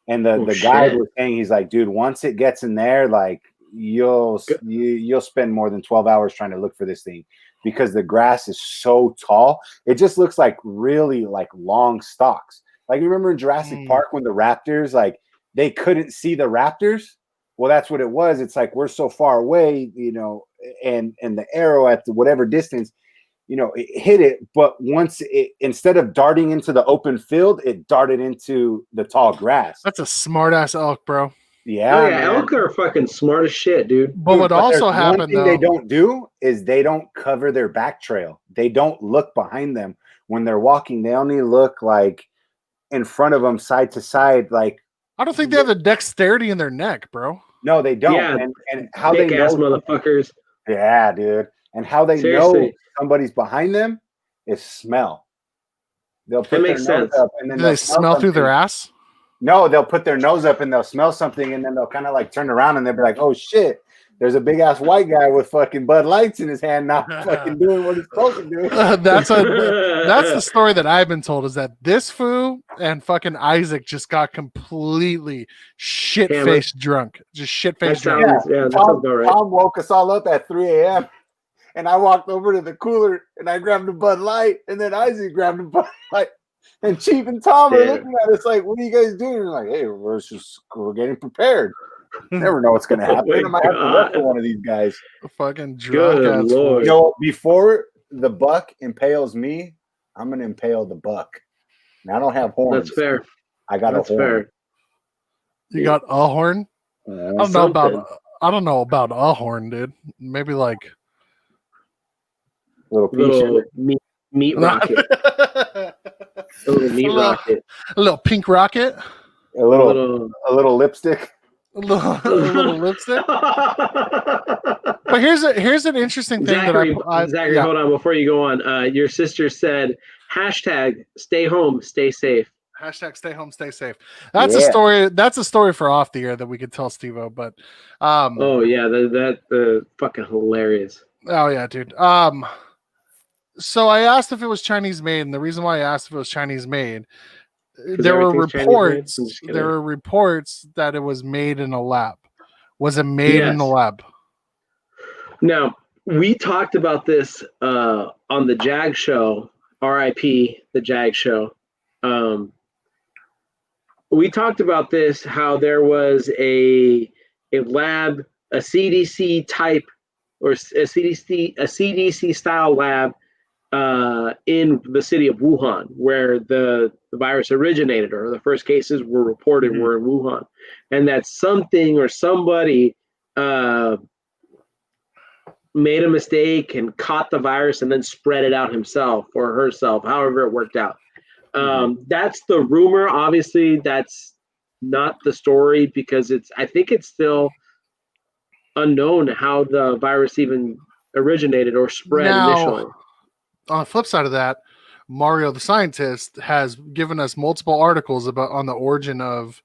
And the guy was saying, he's like, dude, once it gets in there, like you'll spend more than 12 hours trying to look for this thing. Because the grass is so tall, it just looks like really like long stalks. Like, remember in Jurassic Park when the raptors, like they couldn't see the raptors? Well, that's what it was. It's like we're so far away, you know, and the arrow at whatever distance, you know, it hit it. But once instead of darting into the open field, it darted into the tall grass. That's a smart ass elk, bro. Yeah, elk are fucking smart as shit, dude. But what also happened, one thing they don't do is they don't cover their back trail. They don't look behind them when they're walking. They only look like in front of them, side to side. Like, I don't think they have the dexterity in their neck, bro. No, they don't. Yeah, and how they know, motherfuckers. Yeah, dude. And how they know somebody's behind them is smell. They'll put their nose up, and then do they smell through their ass? No, they'll put their nose up and they'll smell something, and then they'll kind of like turn around and they'll be like, "Oh shit, there's a big ass white guy with fucking Bud Lights in his hand, not fucking doing what he's supposed to do." That's the story that I've been told, is that this fool and fucking Isaac just got completely shit-faced drunk, just shit-faced drunk. Yeah, Tom woke us all up at 3 a.m. and I walked over to the cooler and I grabbed a Bud Light, and then Isaac grabbed a Bud Light. And Chief and Tom are looking at us like, "What are you guys doing?" We're like, "Hey, we're getting prepared. Never know what's going to happen. I might have to work for one of these guys." Fucking drunk. You know, before the buck impales me, I'm going to impale the buck. And I don't have horns. That's fair. I got a horn. Fair. You got a horn? I don't know about a horn, dude. Maybe like little meat rocket. A little meat rocket. A little pink rocket. A little lipstick. A little lipstick. But here's an interesting thing Zachary, hold on before you go on. Your sister said #stay home, stay safe. Hashtag stay home, stay safe. That's a story. That's a story for off the air that we could tell Steve-O. But oh yeah, that fucking hilarious. Oh yeah, dude. So I asked if it was Chinese made, and the reason why I asked if it was Chinese made, there were reports. There were reports that it was made in a lab. Was it made in the lab? Now, we talked about this on the Jag show, RIP, the Jag show. We talked about this, how there was a lab, a CDC type, or a CDC style lab in the city of Wuhan, where the virus originated, or the first cases were reported were in Wuhan, and that something or somebody made a mistake and caught the virus and then spread it out himself or herself, however it worked out. That's the rumor. Obviously, that's not the story, because I think it's still unknown how the virus even originated or spread initially. On the flip side of that, Mario the scientist has given us multiple articles on the origin of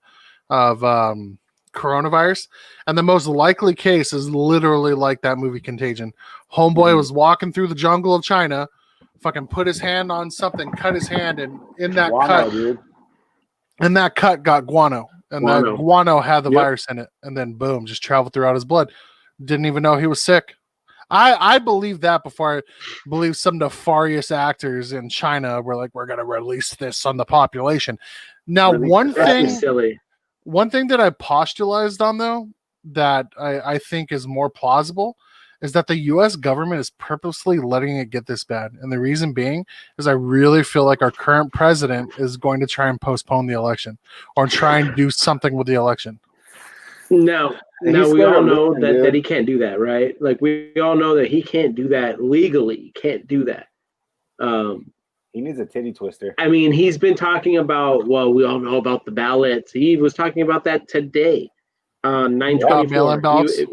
coronavirus, and the most likely case is literally like that movie Contagion. Homeboy was walking through the jungle of China, fucking put his hand on something, cut his hand, and in that cut got guano, and that guano had the virus in it, and then boom, just traveled throughout his blood. Didn't even know he was sick. I believe that before I believe some nefarious actors in China were like, we're going to release this on the population. Now, one thing that I postulated on, though, that I think is more plausible is that the U.S. government is purposely letting it get this bad. And the reason being is I really feel like our current president is going to try and postpone the election or try and do something with the election. Now we all know that he can't do that, right? Like, we all know that he can't do that legally. He can't do that. He needs a titty twister. I mean, he's been talking about, well, we all know about the ballots. He was talking about that today on 9/24.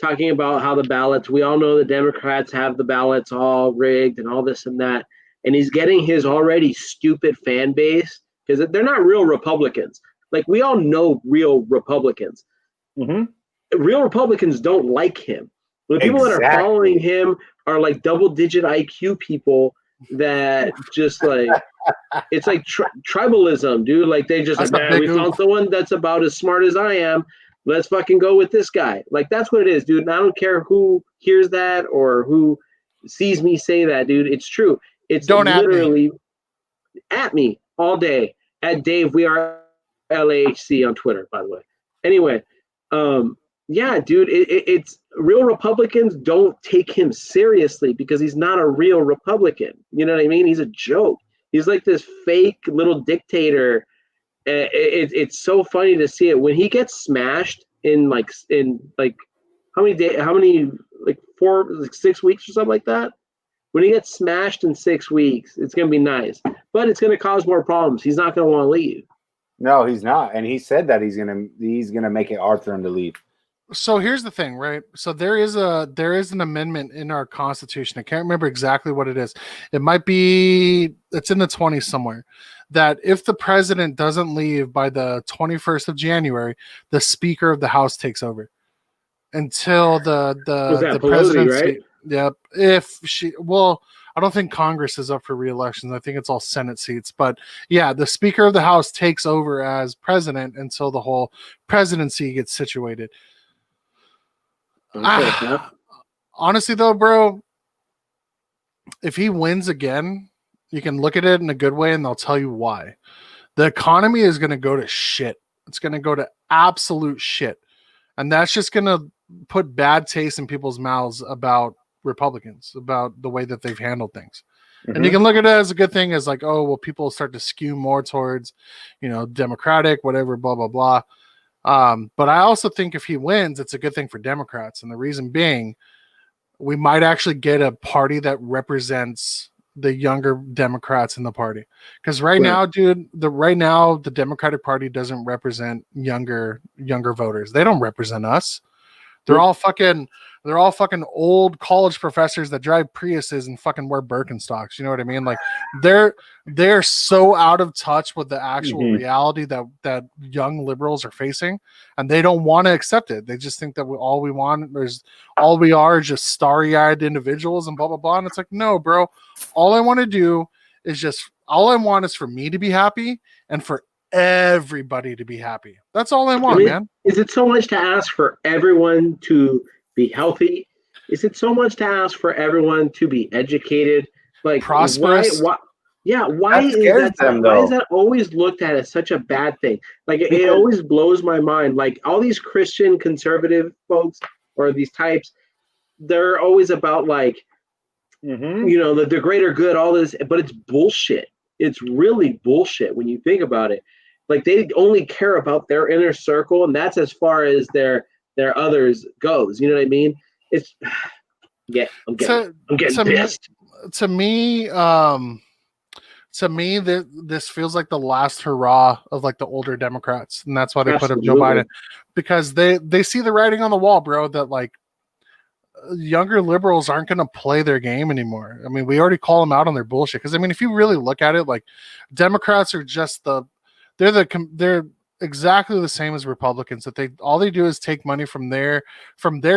Talking about how the ballots, we all know the Democrats have the ballots all rigged and all this and that. And he's getting his already stupid fan base, because they're not real Republicans. Like, we all know real Republicans. Real Republicans don't like him. The people that are following him are like double-digit IQ people that just like, it's like tribalism, dude. Like, they just like, man, we found someone that's about as smart as I am. Let's fucking go with this guy. Like, that's what it is, dude. And I don't care who hears that or who sees me say that, dude. It's true. It's literally at me all day. At Dave, we are LAHC on Twitter, by the way. Anyway, yeah, dude, it's real Republicans don't take him seriously because he's not a real Republican. You know what I mean? He's a joke. He's like this fake little dictator. It's so funny to see it when he gets smashed in like how many days? How many, like 6 weeks or something like that? When he gets smashed in 6 weeks, it's gonna be nice, but it's gonna cause more problems. He's not gonna want to leave. No, he's not, and he said that he's gonna make it hard for him to leave. So here's the thing, right? So there is an amendment in our Constitution. I can't remember exactly what it is. It might be, it's in the 20s somewhere, that if the president doesn't leave by the 21st of January, the Speaker of the House takes over until the presidency. Right? Yep. I don't think Congress is up for re-elections. I think it's all Senate seats. But yeah, the Speaker of the House takes over as president until the whole presidency gets situated. Honestly, though, bro, if he wins again, you can look at it in a good way and they'll tell you why. The economy is going to go to shit. It's going to go to absolute shit. And that's just going to put bad taste in people's mouths about Republicans, about the way that they've handled things. And you can look at it as a good thing, as like, oh, well, people start to skew more towards, Democratic, whatever, blah, blah, blah. But I also think if he wins, it's a good thing for Democrats. And the reason being, we might actually get a party that represents the younger Democrats in the party. Because now, dude, the Democratic Party doesn't represent younger voters. They don't represent us. They're all fucking They're all fucking old college professors that drive Priuses and fucking wear Birkenstocks. You know what I mean? Like they're so out of touch with the actual reality that young liberals are facing, and they don't want to accept it. They just think that all we are is just starry-eyed individuals and blah blah blah. And it's like, no, bro. All I want to do is all I want is for me to be happy and for everybody to be happy. That's all I want, man. Is it so much to ask for everyone to be healthy? Is it so much to ask for everyone to be educated? Like, prosperous? Why is that always looked at as such a bad thing? Like, it always blows my mind. Like, all these Christian conservative folks or these types, they're always about like, the greater good, all this, but it's bullshit. It's really bullshit when you think about it. Like, they only care about their inner circle, and that's as far as their others goes. You know what I mean? It's I'm getting pissed. To me, this feels like the last hurrah of like the older Democrats, and that's why they put up Joe Biden, because they see the writing on the wall, bro. That like younger liberals aren't going to play their game anymore. I mean, we already call them out on their bullshit. Because I mean, if you really look at it, like Democrats are just they're exactly the same as Republicans. That all they do is take money from their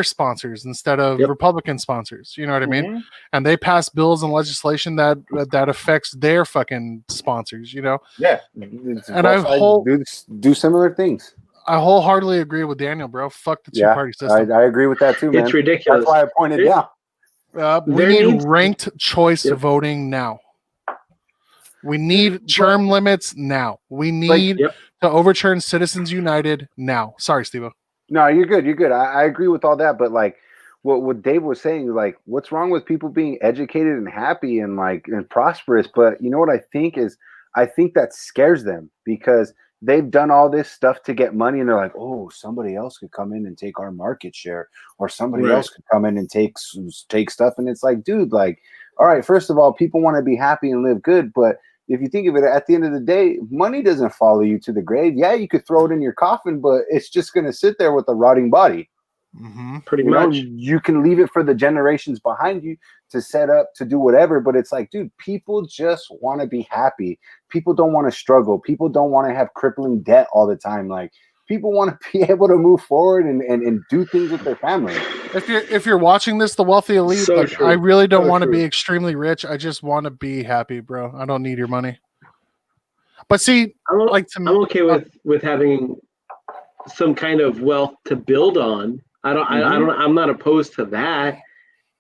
sponsors instead of Republican sponsors. You know what I mean? And they pass bills and legislation that affects their fucking sponsors. You know? Yeah. And I do similar things. I wholeheartedly agree with Daniel, bro. Fuck the two-party system. I agree with that too, man. It's ridiculous. That's why I pointed out. We need ranked choice voting now. We need term limits now. We need to overturn Citizens United now. Sorry, Steve. No, you're good. You're good. I agree with all that, but like what Dave was saying, like what's wrong with people being educated and happy and prosperous? But you know what I think is, I think that scares them because they've done all this stuff to get money, and they're like, oh, somebody else could come in and take our market share, or somebody else could come in and take stuff. And it's like, dude, like, all right, first of all, people want to be happy and live good, but if you think of it, at the end of the day, money doesn't follow you to the grave. Yeah, you could throw it in your coffin, but it's just going to sit there with a rotting body. Pretty much. You can leave it for the generations behind you to set up, to do whatever, but it's like, dude, people just want to be happy. People don't want to struggle. People don't want to have crippling debt all the time. Like, people want to be able to move forward and do things with their family. If you're watching this, the wealthy elite, I really don't want to be extremely rich. I just want to be happy, bro. I don't need your money. But see, I'm okay with having some kind of wealth to build on. I'm not opposed to that.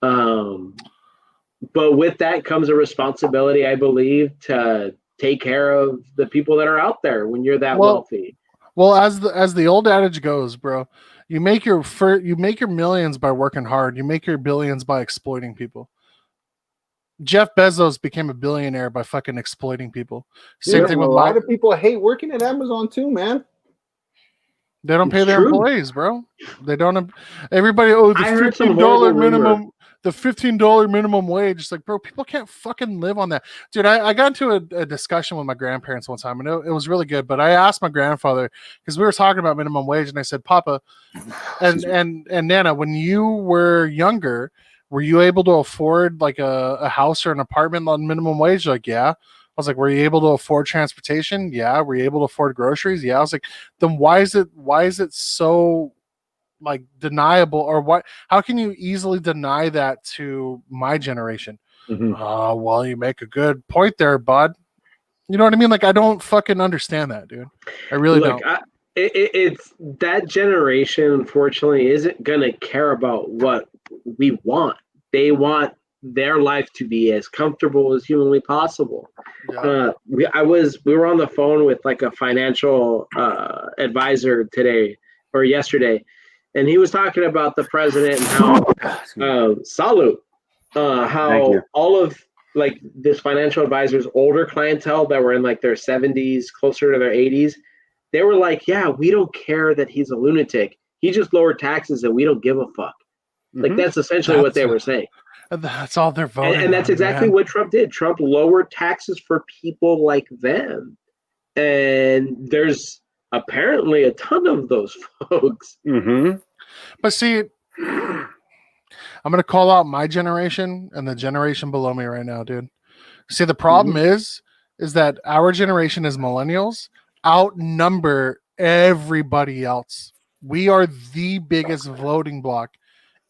But with that comes a responsibility, I believe, to take care of the people that are out there when you're that wealthy. Well, as the old adage goes, bro, you make your millions by working hard. You make your billions by exploiting people. Jeff Bezos became a billionaire by fucking exploiting people. Same thing with a lot of people hate working at Amazon too, man. They don't pay their employees, bro. They don't. Everybody, the $15 minimum. The $15 minimum wage. It's like, bro, people can't fucking live on that. Dude, I got into a discussion with my grandparents one time, and it was really good. But I asked my grandfather, because we were talking about minimum wage, and I said, Papa and Nana, when you were younger, were you able to afford like a house or an apartment on minimum wage? Like, yeah. I was like, were you able to afford transportation? Yeah. Were you able to afford groceries? Yeah. I was like, then why is it so like deniable, or how can you easily deny that to my generation? Well, you make a good point there, bud. You know what I mean? Like, I don't fucking understand that, dude. I really don't. It's that generation, unfortunately, isn't gonna care about what we want. They want their life to be as comfortable as humanly possible. We were on the phone with like a financial advisor today or yesterday, and he was talking about the president and how all of like this financial advisor's older clientele that were in like their 70s, closer to their 80s, they were like, yeah, we don't care that he's a lunatic. He just lowered taxes and we don't give a fuck. Like, that's essentially what they were saying. That's all they're voting and that's exactly what Trump did. Trump lowered taxes for people like them. And there's apparently a ton of those folks. But see, I'm gonna call out my generation and the generation below me right now, dude. See, the problem is that our generation as millennials outnumber everybody else. We are the biggest voting bloc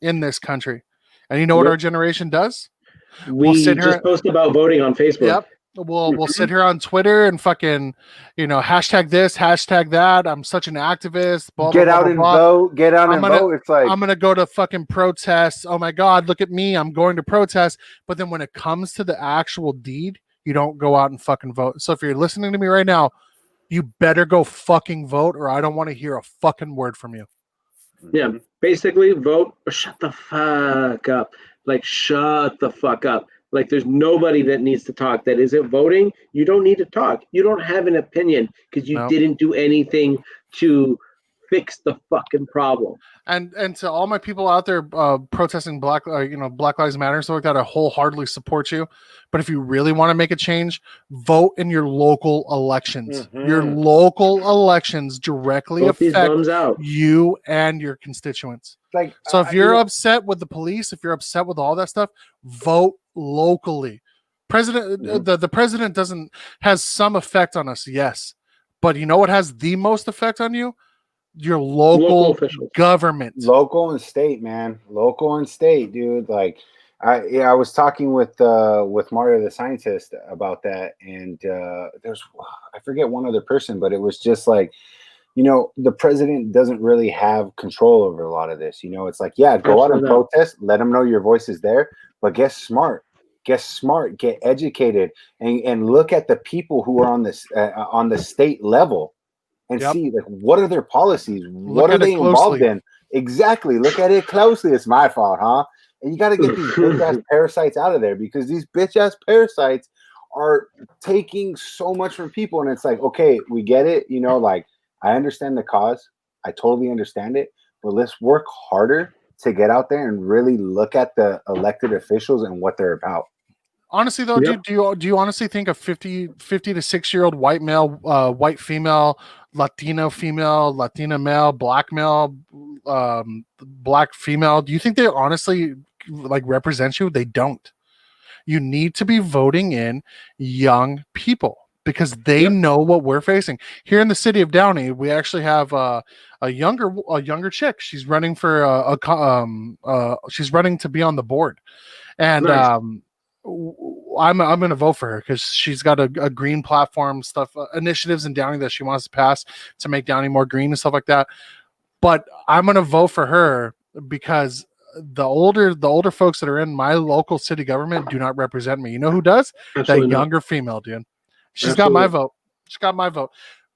in this country. And you know what our generation does? We just post about voting on Facebook. Yep. We'll sit here on Twitter and fucking, hashtag this, hashtag that. I'm such an activist. Blah, get blah, out blah, and blah. vote. Get out and vote. It's like I'm gonna go to fucking protests. Oh my god, look at me. I'm going to protest. But then when it comes to the actual deed, you don't go out and fucking vote. So if you're listening to me right now, you better go fucking vote, or I don't want to hear a fucking word from you. Yeah, basically vote or shut the fuck up. Like, shut the fuck up. Like, there's nobody that needs to talk that isn't voting. You don't need to talk. You don't have an opinion because you didn't do anything to fix the fucking problem. And to all my people out there protesting Black Lives Matter and stuff like that, I wholeheartedly support you. But if you really want to make a change, vote in your local elections. Your local elections directly affect you and your constituents. So if you're upset with the police, if you're upset with all that stuff, vote locally. The president has some effect on us, yes. But you know what has the most effect on you? Your local government, local and state, man, local and state, dude. Like, I was talking with Mario the scientist about that, and there's I forget one other person, but it was just like, the president doesn't really have control over a lot of this. It's like, yeah, go out and protest, let them know your voice is there, but get smart, get educated, and look at the people who are on this on the state level. And see, like, what are their policies? What are they involved in? Exactly. Look at it closely. It's my fault, huh? And you got to get these bitch ass parasites out of there, because these bitch ass parasites are taking so much from people. And it's like, okay, we get it. Like, I understand the cause. I totally understand it. But let's work harder to get out there and really look at the elected officials and what they're about. Honestly, though, do you honestly think a 50 to 6-year-old white male, white female, Latino female, Latina male, black male, black female, do you think they honestly represent you? They don't. You need to be voting in young people because they know what we're facing. Here in the city of Downey, we actually have a younger chick. She's running for she's running to be on the board, and nice. I'm going to vote for her because she's got a green platform stuff, initiatives in Downey that she wants to pass to make Downey more green and stuff like that. But I'm going to vote for her because the older folks that are in my local city government do not represent me. You know who does? Absolutely that younger female, dude. She's got my vote. She's got my vote.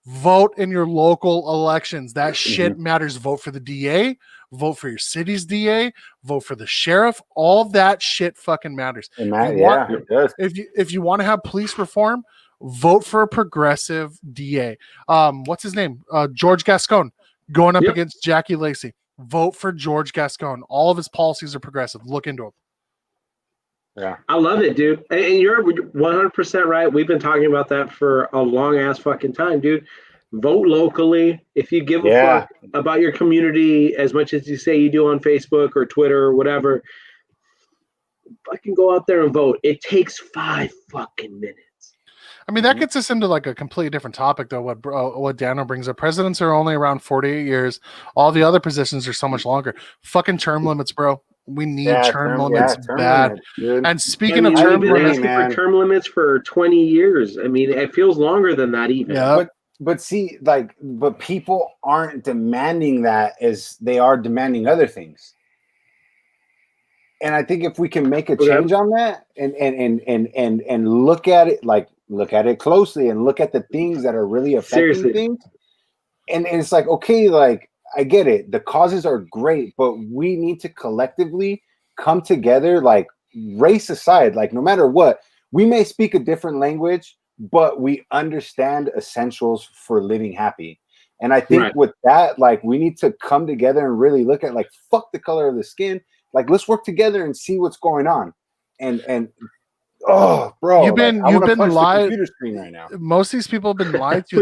Vote in your local elections. That shit matters. Vote for the DA. Vote for your city's DA. Vote for the sheriff. All that shit fucking matters. It does. If you want to have police reform, vote for a progressive DA. What's his name? George Gascon going up against Jackie Lacey. Vote for George Gascon. All of his policies are progressive. Look into them. Yeah, I love it, dude. And you're 100% right. We've been talking about that for a long ass fucking time, dude. Vote locally. If you give a fuck about your community as much as you say you do on Facebook or Twitter or whatever, fucking go out there and vote. It takes 5 fucking minutes. I mean, that gets us into like a completely different topic, though. What Daniel brings up: presidents are only around 48 years. All the other positions are so much longer. Fucking term limits, bro. We need term limits bad. And speaking of term limits, for term limits for 20 years. I mean, it feels longer than that even. Yeah. But see, but people aren't demanding that as they are demanding other things. And I think if we can make a change on that and look at it closely and look at the things that are really affecting things, and it's like, okay, like, I get it. The causes are great, but we need to collectively come together, like, race aside, like, no matter what, we may speak a different language, but we understand essentials for living happy. And I think with that, like, we need to come together and really look at, like, fuck the color of the skin. Like, let's work together and see what's going on. And Oh, bro, you've been lied. Computer screen right now. Most of these people have been lied to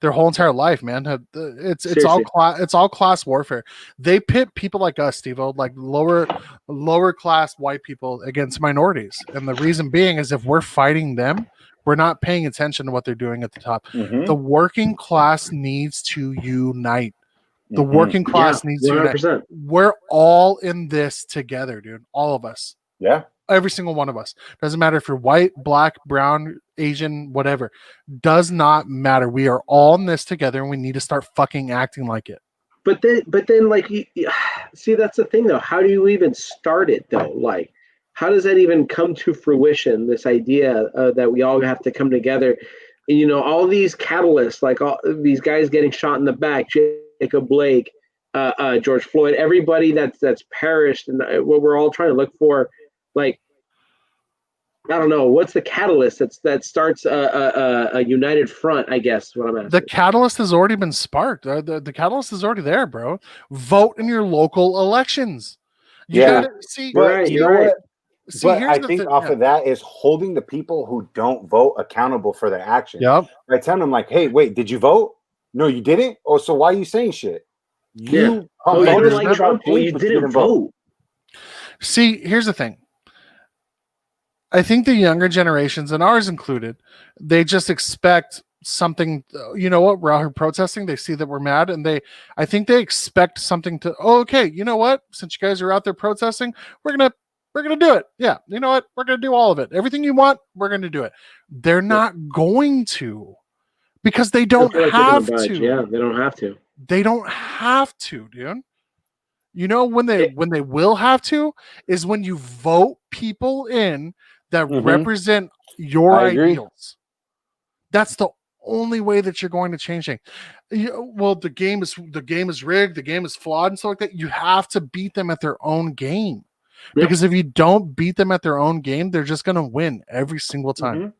their whole entire life, man. It's all class warfare. They pit people like us, Steve-O, like lower class white people against minorities, and the reason being is if we're fighting them, we're not paying attention to what they're doing at the top. Mm-hmm. The working class needs to unite. The working class needs to unite. We're all in this together, dude. All of us. Yeah. Every single one of us. Doesn't matter if you're white, black, brown, Asian, whatever. Does not matter. We are all in this together, and we need to start fucking acting like it. But then, like, see, that's the thing, though. How do you even start it, though? Like, how does that even come to fruition? This idea that we all have to come together. And, you know, all these catalysts, like all these guys getting shot in the back, Jacob Blake, George Floyd, everybody that's perished, and what we're all trying to look for, like, I don't know, what's the catalyst that starts a united front, I guess is what I'm asking. The catalyst has already been sparked. The catalyst is already there, bro. Vote in your local elections. You gotta see. You're right. See, but I think of that is holding the people who don't vote accountable for their actions. Yep. By telling them, like, hey, wait, did you vote? No, you didn't? Oh, so why are you saying shit? You didn't like Trump? Well, you didn't vote. See, here's the thing. I think the younger generations, and ours included, they just expect something. You know what? We're out here protesting. They see that we're mad, and I think they expect something to. Oh, okay. You know what? Since you guys are out there protesting, we're gonna do it. Yeah. You know what? We're gonna do all of it. Everything you want, we're gonna do it. They're not going to, because they don't have to. Yeah, they don't have to. They don't have to, dude. You know when they will have to is when you vote people in that represent your ideals. That's the only way that you're going to change things. Well, the game is rigged, the game is flawed, and stuff like that. You have to beat them at their own game. Yep. Because if you don't beat them at their own game, they're just gonna win every single time.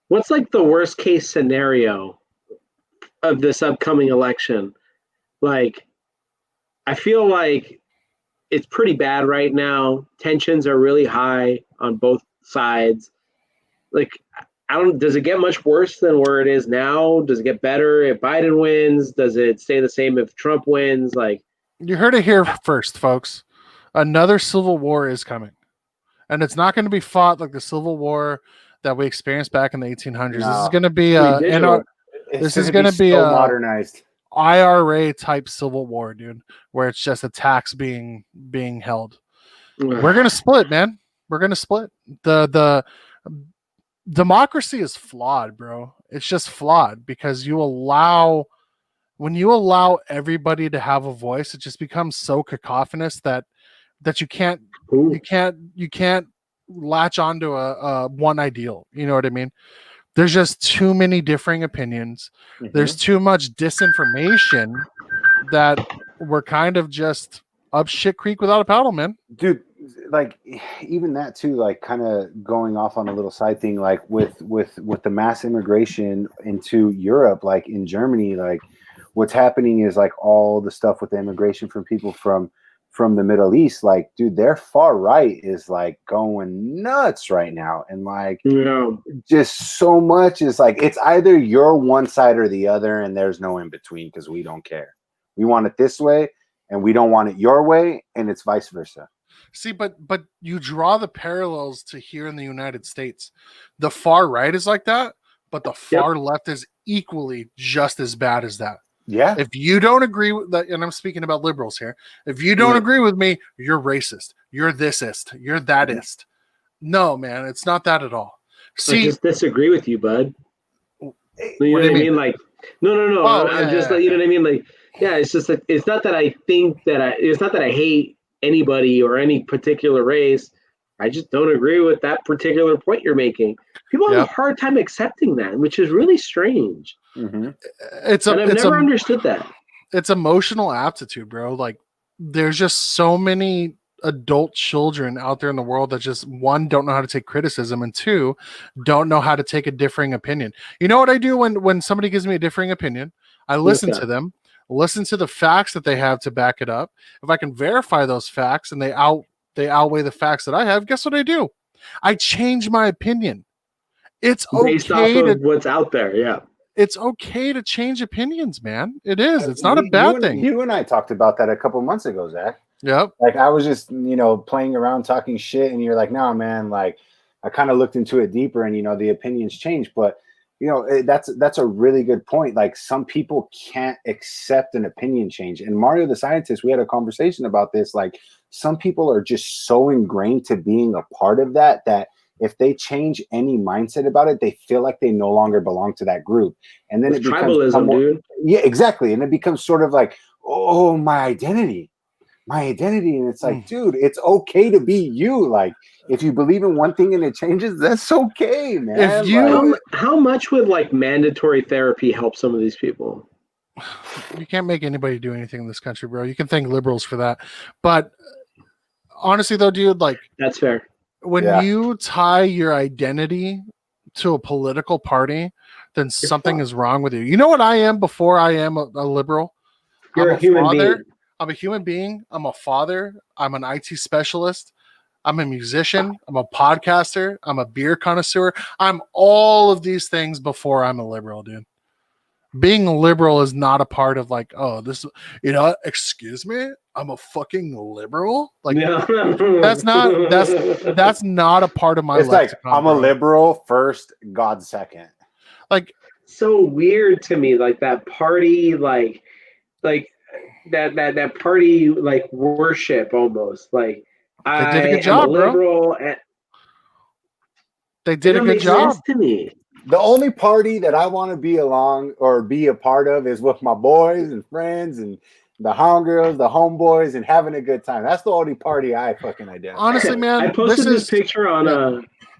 What's like the worst case scenario of this upcoming election? Like, I feel like it's pretty bad right now. Tensions are really high on both sides. Like, does it get much worse than where it is now? Does it get better if Biden wins? Does it stay the same if Trump wins? Like, you heard it here first, folks. Another civil war is coming. And it's not going to be fought like the civil war that we experienced back in the 1800s. No. This is going to be modernized IRA type civil war, dude, where it's just attacks being held. We're gonna split, man. We're gonna split. The democracy is flawed, bro. It's just flawed because when you allow everybody to have a voice, it just becomes so cacophonous that you can't latch onto a one ideal. You know what I mean? There's just too many differing opinions. There's too much disinformation that we're kind of just up shit creek without a paddle, man. Dude, like, even that too, like, kind of going off on a little side thing, like with the mass immigration into Europe, like in Germany, like what's happening is like all the stuff with the immigration from people from the Middle East, like, dude, their far right is like going nuts right now. And like, just so much is like, it's either you're one side or the other, and there's no in between because we don't care. We want it this way and we don't want it your way, and it's vice versa. See, but you draw the parallels to here in the United States. The far right is like that, but the far left is equally just as bad as that. Yeah. If you don't agree with that, and I'm speaking about liberals here, if you don't agree with me, you're racist. You're thisist. You're thatist. No, man, it's not that at all. See, I just disagree with you, bud. You know what I mean? Like, no. Oh, I'm just like, you know what I mean? Like, yeah, it's just that it's not that I think that it's not that I hate anybody or any particular race. I just don't agree with that particular point you're making. People have a hard time accepting that, which is really strange. I've never understood that. It's emotional aptitude, bro. Like, there's just so many adult children out there in the world that just, one, don't know how to take criticism, and two, don't know how to take a differing opinion. You know what I do when somebody gives me a differing opinion? I listen to them, listen to the facts that they have to back it up. If I can verify those facts and they outweigh the facts that I have, guess what I do? I change my opinion. It's based okay off to of what's out there. Yeah. it's okay to change opinions, man. It is. It's not a bad thing. You and I talked about that a couple months ago, Zach. Yep. Like I was just, playing around talking shit, and you're like, "No, man." Like I kind of looked into it deeper, and the opinions change. But that's a really good point. Like some people can't accept an opinion change. And Mario the Scientist, we had a conversation about this. Like some people are just so ingrained to being a part of that if they change any mindset about it, they feel like they no longer belong to that group. And then It's it becomes tribalism, dude. Yeah, exactly. And it becomes sort of like, oh, my identity. And it's like, dude, it's okay to be you. Like if you believe in one thing and it changes, that's okay, man. If you how much would like mandatory therapy help some of these people? You can't make anybody do anything in this country, bro. You can thank liberals for that. But honestly though, dude, like that's fair. When you tie your identity to a political party, then something is wrong with you. You know what I am before I am a liberal? You're a human being. I'm a human being. I'm a father. I'm an IT specialist. I'm a musician. I'm a podcaster. I'm a beer connoisseur. I'm all of these things before I'm a liberal, dude. Being liberal is not a part of like, oh, this, excuse me, I'm a fucking liberal. Like that's not a part of my life. It's like I'm a liberal first, God second. Like so weird to me, like that party, like that party like worship almost. Like they did a good job, liberal, bro. They did a good job to me. The only party that I want to be along or be a part of is with my boys and friends and the homegirls, the homeboys, and having a good time. That's the only party I fucking identify. Honestly, man, I posted this picture on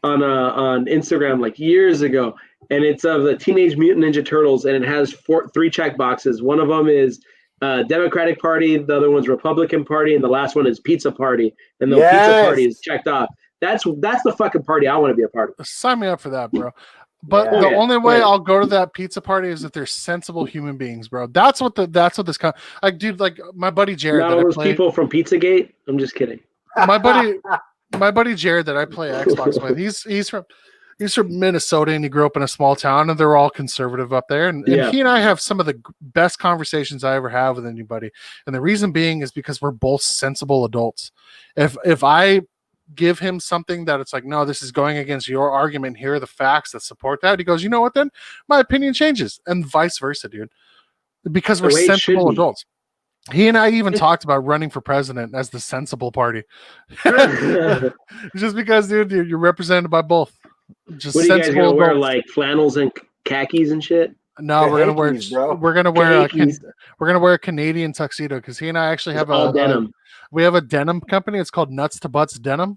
Instagram like years ago, and it's of the Teenage Mutant Ninja Turtles, and it has 3 check boxes. One of them is Democratic Party, the other one's Republican Party, and the last one is Pizza Party. And the Pizza Party is checked off. That's the fucking party I want to be a part of. Sign me up for that, bro. But the only way I'll go to that pizza party is if they're sensible human beings, bro. That's what this like, dude. Like my buddy Jared. Not all those people from Pizzagate. I'm just kidding. My buddy Jared that I play Xbox with. He's from Minnesota and he grew up in a small town and they're all conservative up there. And he and I have some of the best conversations I ever have with anybody. And the reason being is because we're both sensible adults. If I give him something that it's like, no, this is going against your argument. Here are the facts that support that. He goes, you know what? Then my opinion changes, and vice versa, dude. Because we're sensible adults. He and I even talked about running for president as the sensible party, just because, dude, you're represented by both. Just what are you guys gonna wear, like flannels and khakis and shit? No, we're gonna wear a Canadian tuxedo because he and I actually have denim. We have a denim company. It's called Nuts to Butts Denim.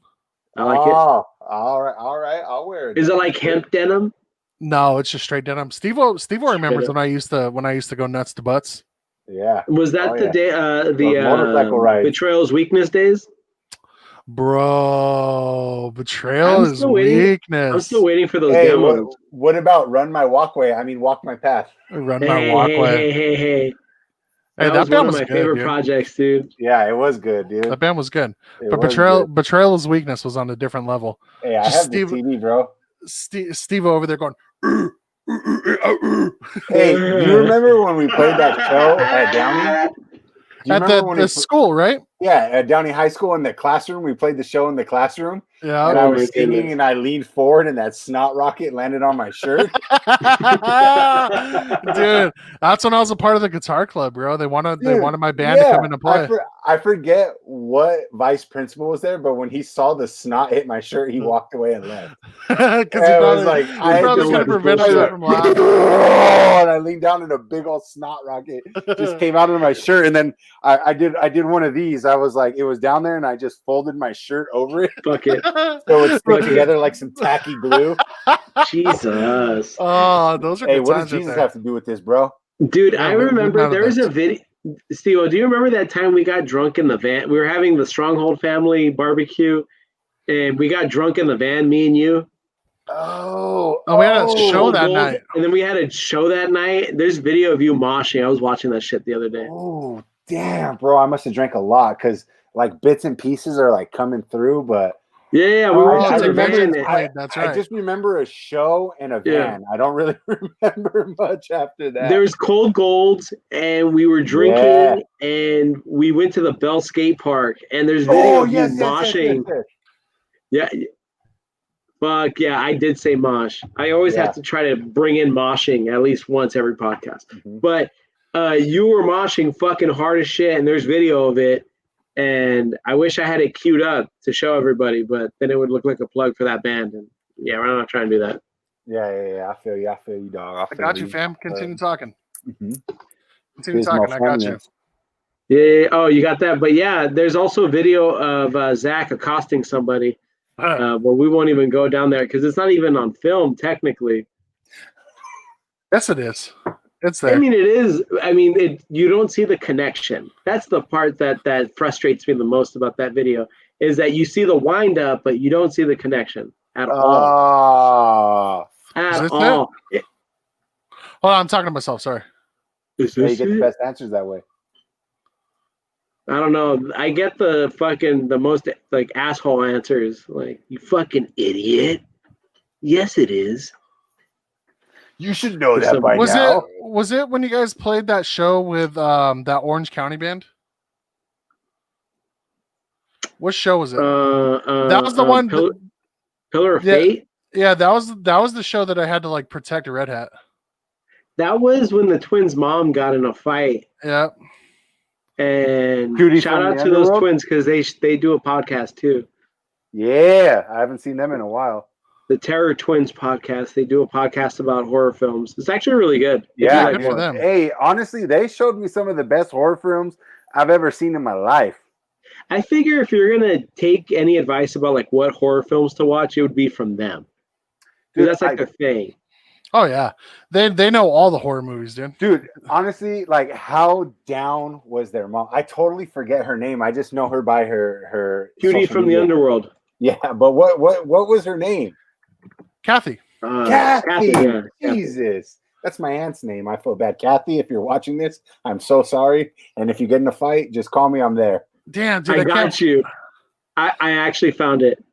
I like it. All right. I'll wear it. Is it like hemp denim? No, it's just straight denim. Steve-O remembers when I used to go nuts to butts. Yeah. Was that the day motorcycle ride Betrayal's Weakness days? Bro, betrayal is weakness. I'm still waiting for those demos. What about Run My Walkway? I mean, Walk My Path. My Walkway. Hey, that was one of my favorite projects, dude. Yeah, it was good, dude. That band was good. But Betrayal's Weakness was on a different level. Hey, I have the CD, bro. Steve over there going. Hey, do you remember when we played that show at Downey? At the school, right? Yeah, at Downey High School in the classroom. We played the show in the classroom. Yeah, and I was singing and I leaned forward and that snot rocket landed on my shirt. Dude, that's when I was a part of the guitar club, bro. They wanted my band to come in and play. I forget what vice principal was there, but when he saw the snot hit my shirt, he walked away and left. Because he was like, I probably could have prevented it from laughing. And I leaned down and a big old snot rocket just came out of my shirt. And then I did one of these. I was like, it was down there and I just folded my shirt over it. Fuck it. So it stuck together like some tacky glue. Jesus. Oh, those are good what does Jesus have to do with this, bro? Dude, I remember there was a video. Steve, do you remember that time we got drunk in the van? We were having the Stronghold family barbecue, and we got drunk in the van, me and you. We had a show that night. And then we had a show that night. There's video of you moshing. I was watching that shit the other day. Oh, damn, bro. I must have drank a lot because like bits and pieces are like coming through, but Yeah, we went to the van. I just remember a show and a van. I don't really remember much after that. There was Cold Golds, and we were drinking, and we went to the Bell Skate Park, and there's video of you moshing. Yeah. Fuck yeah, I did say mosh. I always have to try to bring in moshing at least once every podcast. But you were moshing fucking hard as shit, and there's video of it. And I wish I had it queued up to show everybody, but then it would look like a plug for that band. And yeah, we're not trying to do that. Yeah. I feel you, dog. I got you, fam. Continue talking. Continue talking. I got you. Yeah. Oh, you got that. But yeah, there's also a video of Zach accosting somebody. Well, we won't even go down there because it's not even on film technically. Yes, it is. It's there. I mean, it is. I mean, you don't see the connection. That's the part that frustrates me the most about that video is that you see the wind up, but you don't see the connection at all. At all. Hold on, I'm talking to myself. Sorry. You get the best answers that way. I don't know. I get the most like asshole answers. Like, you fucking idiot. Yes, it is. You should know that by now. Was it when you guys played that show with that Orange County band? What show was it? That was the one. Pillar of Fate? Yeah, that was the show that I had to like protect a Red Hat. That was when the twins' mom got in a fight. Yeah. And shout out to those twins because they do a podcast too. Yeah, I haven't seen them in a while. The Terror Twins podcast. They do a podcast about horror films. It's actually really good. Yeah, good for them. Hey, honestly, they showed me some of the best horror films I've ever seen in my life. I figure if you're gonna take any advice about like what horror films to watch, it would be from them. Dude, that's like their thing. Oh yeah, they know all the horror movies, dude. Dude, honestly, like how down was their mom? I totally forget her name. I just know her by her Cutie from the Underworld. Yeah, but what was her name? Kathy. Kathy. Yeah. Jesus. That's my aunt's name. I feel bad. Kathy, if you're watching this, I'm so sorry. And if you get in a fight, just call me. I'm there. Damn, dude. I got you. I actually found it.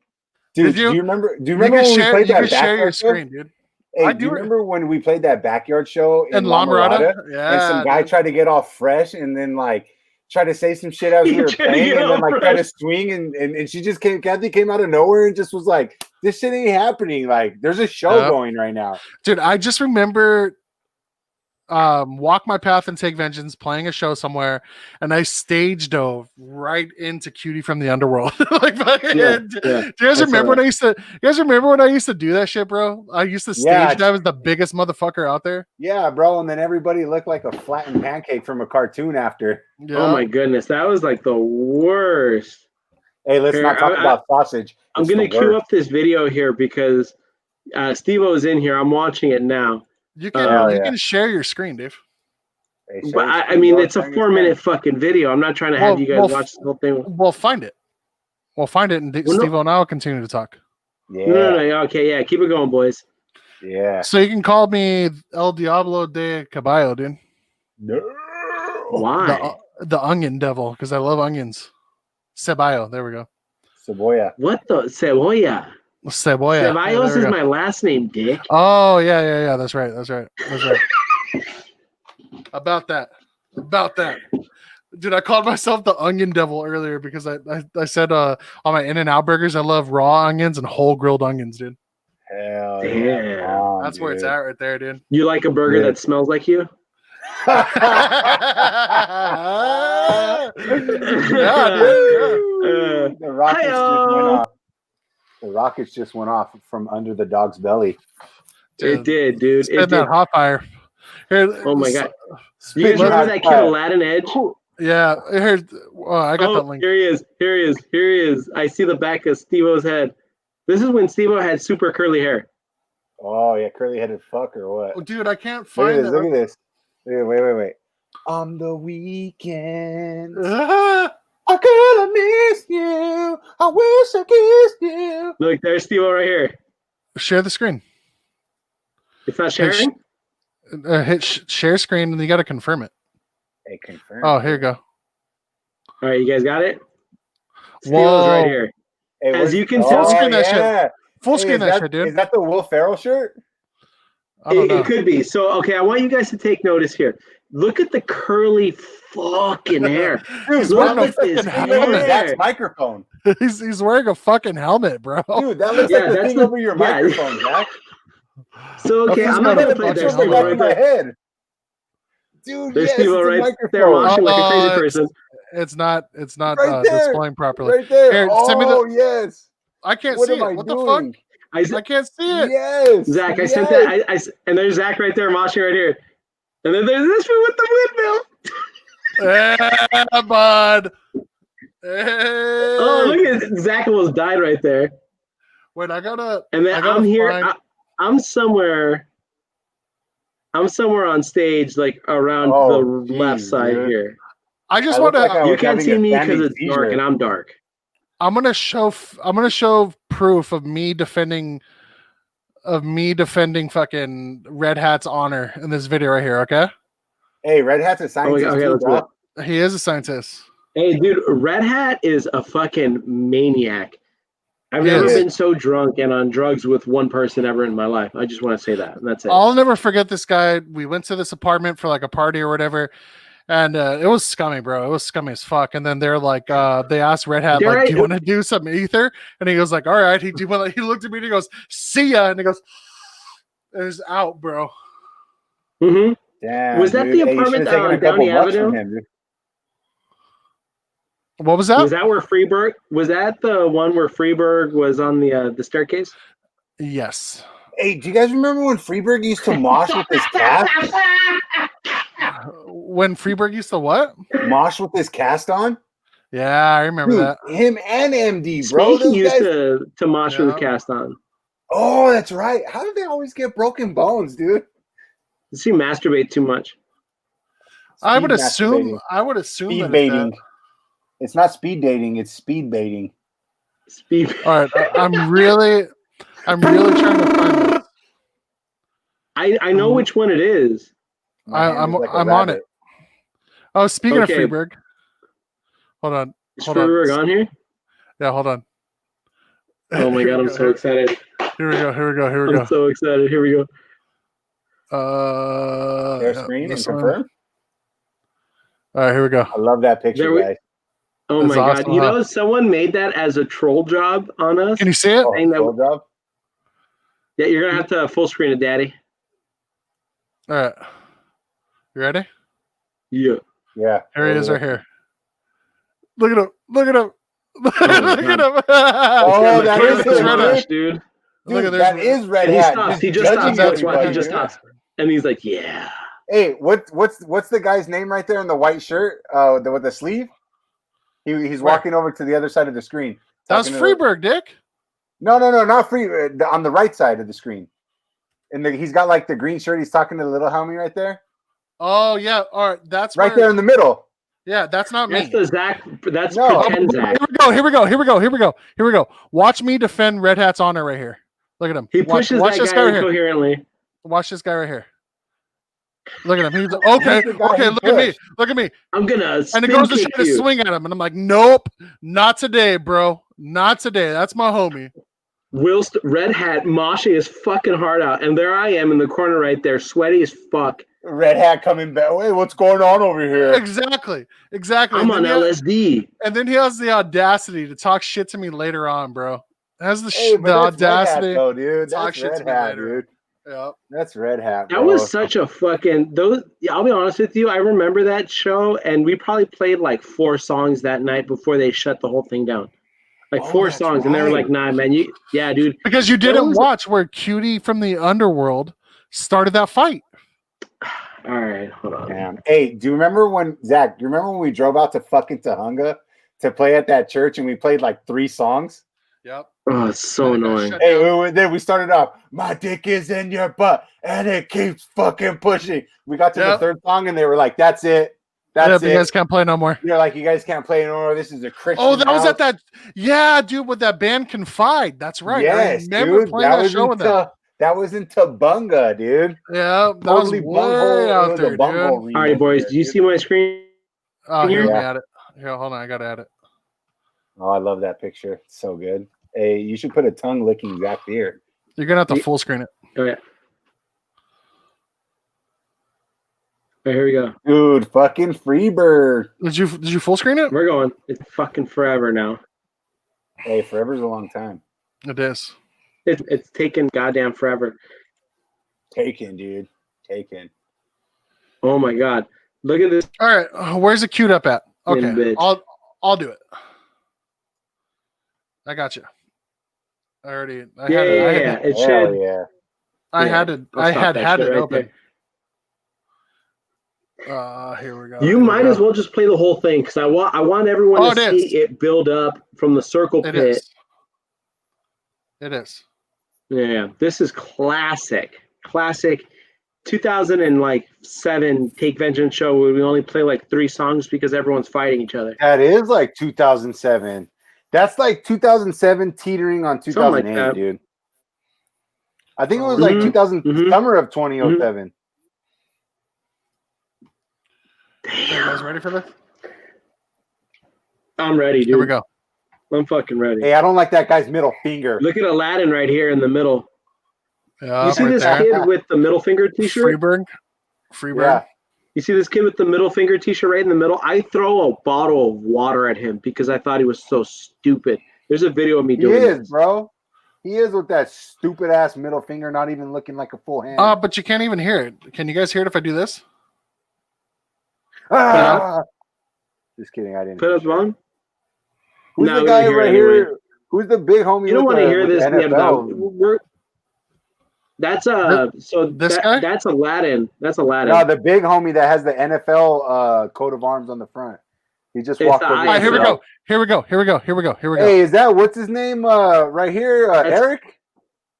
Dude, do you remember when we played that share your screen, dude. Hey, do you remember when we played that backyard show in La Mirada? Yeah. And some guy tried to get all fresh and then like try to say some shit as we were playing and then like try to swing and she just Kathy came out of nowhere and just was like, this shit ain't happening. Like there's a show going right now. Dude, I just remember Walk My Path and Take Vengeance playing a show somewhere and I stage dove right into Cutie from the Underworld. Like do you guys remember when I used to do that shit, bro? I used to stage dive as the biggest motherfucker out there. Yeah, bro, and then everybody looked like a flattened pancake from a cartoon after. Yeah. Oh my goodness, that was like the worst. Hey, let's not talk about sausage. I'm gonna queue up this video here because Steve-O's in here. I'm watching it now. You can share your screen, Dave. Hey, but I mean, it's a 4-minute fucking video. I'm not trying to have you guys watch the whole thing. We'll find it. We'll find it, and Steve-O and I will continue to talk. Yeah. No. Okay, yeah. Keep it going, boys. Yeah. So you can call me El Diablo de Caballo, dude. No. Why? The onion devil, because I love onions. Ceballo. There we go. Cebolla. What the? Cebolla. Cebolla. Ceballos is my last name, Dick. Oh, yeah. That's right. About that. Dude, I called myself the onion devil earlier because I said on my In-N-Out burgers, I love raw onions and whole grilled onions, dude. Hell yeah. That's where it's at right there, dude. You like a burger that smells like you? The rockets just went off from under the dog's belly. It did, dude. It did. That hot fire. Here, oh my god! You guys remember that kid Aladdin Edge? Yeah. Here, I got that link. Here he is. I see the back of Steve-O's head. This is when Steve-O had super curly hair. Oh yeah, curly headed fuck or what? Oh, dude, I can't find it. Look at this. Wait. On the weekend. I could have missed you. I wish I kissed you. Look, there's Steve-O right here. Share the screen. It's not sharing? Hit share screen and you got to confirm it. Hey, confirm. Oh, here you go. All right, you guys got it? Steve-O's right here. Hey, As you can Full tell, screen that shit. Full screen that shit, dude. Is that the Will Ferrell shirt? I don't know. It could be. So, okay, I want you guys to take notice here. Look at the curly fucking hair. He's Look wearing a at this freaking Zach's hair. microphone. He's wearing a fucking helmet, bro. Dude, that looks Yeah, like the that's thing the- over your yeah. microphone, Zach. So, okay, That's I'm got not a going to play fucking There's Picture helmet. on the Steve back right of my there. head. Dude, There's yes, Steve it's a right there microphone. watching like a crazy person. It's not Right there. displaying properly. Right there. Here, send me Oh, yes. I can't What see am it. I What the doing? fuck? I can't see it. Yes. Zach, I yes. sent that. And there's Zach right there, moshing right here. And then there's this one with the windmill. Yeah, bud. Hey. Oh, look at Zach almost died right there. Wait, I gotta. And then I gotta I'm here. find- I'm somewhere. I'm somewhere on stage, like around Oh, the left geez, side dude. here. I just I want look like I to. You was can't having see a me because standing it's dark seizure. and I'm dark. I'm gonna show proof of me defending fucking Red Hat's honor in this video right here. Okay, Hey, Red Hat's a scientist Okay, too, let's bro. go. he is a scientist. Hey, dude, Red Hat is a fucking maniac. I've He never is. been so drunk and on drugs with one person ever in my life. I just want to say that. And that's it. I'll never forget this guy. We went to this apartment for like a party or whatever, and it was scummy, bro. It was scummy as fuck. And then they're like, they asked Red Hat, like, do you want to do some ether? And he goes like, all right. He looked at me and he goes, see ya. And he goes, it's out, bro. Mm-hmm. Damn, Was that dude. the Hey, you apartment should've taken on a couple Downey bucks Avenue? from him, dude. What was that? Was that where Freeburg? Was that the one where Freeburg was on the staircase? Yes. Hey, do you guys remember when Freeburg used to mosh with his cast? When Freeburg used to what? Mosh with his cast on? Yeah, I remember Dude, that. him and MD, bro. Spanky Those used guys... to mosh with his cast on. Oh, that's right. How did they always get broken bones, dude? Does he masturbate too much? I would Speed assume speed that baiting. It's not speed dating, it's speed baiting. Speed. All right, I'm really trying to find this. I know which one it is. I'm on it. Oh, speaking of Freeburg, hold on. Is Freeburg on here? Yeah, hold on. Oh my god, I'm so excited. Here we go. I'm so excited. Here we go. Share screen and confirm. All right, here we go. I love that picture, guys. Oh That's my god! awesome, You know, someone made that as a troll job on us. Can you see it? Troll job? Yeah, you're gonna have to full screen it, Daddy. All right, you ready? Yeah. Yeah. Here he is, right here. Look at him! Look at him! Look Oh, at him! Oh, that is Red Red Hat, Hat, dude. Dude, that is Red And he Hat. stops. He just judging stops. That's why he everybody, just dude. stops. And he's like, "Yeah." Hey, what's the guy's name right there in the white shirt? With the sleeve. He's walking over to the other side of the screen. That's Freeburg, Dick. No, not Free. On the right side of the screen, and he's got like the green shirt. He's talking to the little homie right there. Oh yeah, all right. That's right there in the middle. Yeah, that's not me. That's the Zach. That's No. pretend Zach. Here we go. Watch me defend Red Hat's honor right here. Look at him. He pushes watch that this guy right here. incoherently. Watch this guy right here. Look at him. He's okay. Look at me. I'm gonna. And he goes to try to swing at him, and I'm like, nope, not today, bro. Not today. That's my homie. Red Hat moshing his fucking heart out, and there I am in the corner right there, sweaty as fuck. Red Hat coming back. Hey, what's going on over here? Exactly. I'm on LSD. And then he has the audacity to talk shit to me later on, bro. Has the Red audacity. Hat, though, dude. Talk That's shit Red to me Hat, later. dude. Yeah. That's Red Hat, bro. That was such a fucking I'll be honest with you. I remember that show, and we probably played like 4 songs that night before they shut the whole thing down. Like 4 songs, right. And they were like, "Nah, man, dude." Because you didn't watch where Cutie from the Underworld started that fight. All right, hold on. Damn. Hey, do you remember when Zach? Do you remember when we drove out to fucking Tahunga to play at that church, and we played like 3 songs? Yep. Oh, it's so annoying. Hey, then we started off, my dick is in your butt, and it keeps fucking pushing. We got to the 3rd song, and they were like, that's it. That's it. You guys can't play no more. You're like, you guys can't play no more. This is a Christian Oh, that was house. at that. Yeah, dude, with that band Confide. That's right. Yes, I remember dude, playing that show with them. That was in Tabunga, dude. Yeah, that totally was way out there, dude. All right, boys, do you see my screen? Oh, here, let me add it. Here, hold on, I gotta add it. Oh, I love that picture. It's so good. Hey, you should put a tongue licking Zach beer. You're gonna have to full screen it. Oh yeah. All right, here we go. Dude, fucking Freebird. Did you full screen it? We're going. It's fucking forever now. Hey, forever's a long time. It is. It's taken goddamn forever. Taken, dude. Taken. Oh my god. Look at this. All right, where's it queued up at? Okay, bitch. I'll do it. I got you. I had it. It Hell should. yeah. I had it. I'll I stop had that it shit right open. Here we go. You might as well just play the whole thing because I want everyone to see it build up from the circle It pit. is. It is. Yeah, this is classic. 2007 Take Vengeance show where we only play like 3 songs because everyone's fighting each other. That is like 2007. That's like 2007 teetering on 2008, like dude. I think it was like 2000 summer of 2007. You guys ready for this? I'm ready, dude. Here we go. I'm fucking ready. Hey, I don't like that guy's middle finger. Look at Aladdin right here in the middle. Yeah, You see right this there. kid with the middle finger t-shirt? Freeburg. Yeah. You see this kid with the middle finger t-shirt right in the middle? I throw a bottle of water at him because I thought he was so stupid. There's a video of me He doing is, this. bro. He is with that stupid ass middle finger, not even looking like a full hand. But you can't even hear it. Can you guys hear it if I do this? Just kidding. I didn't. Put up one. Who's No, the guy we don't right hear it here? anyway. Who's the big homie? You don't want to hear this. NFL? That's This guy? That's Aladdin. That's Aladdin. No, the big homie that has the NFL coat of arms on the front. He just It's walked the over. All right, here we ISL. go. Here we go. Hey, is that what's his name? Right here, Eric.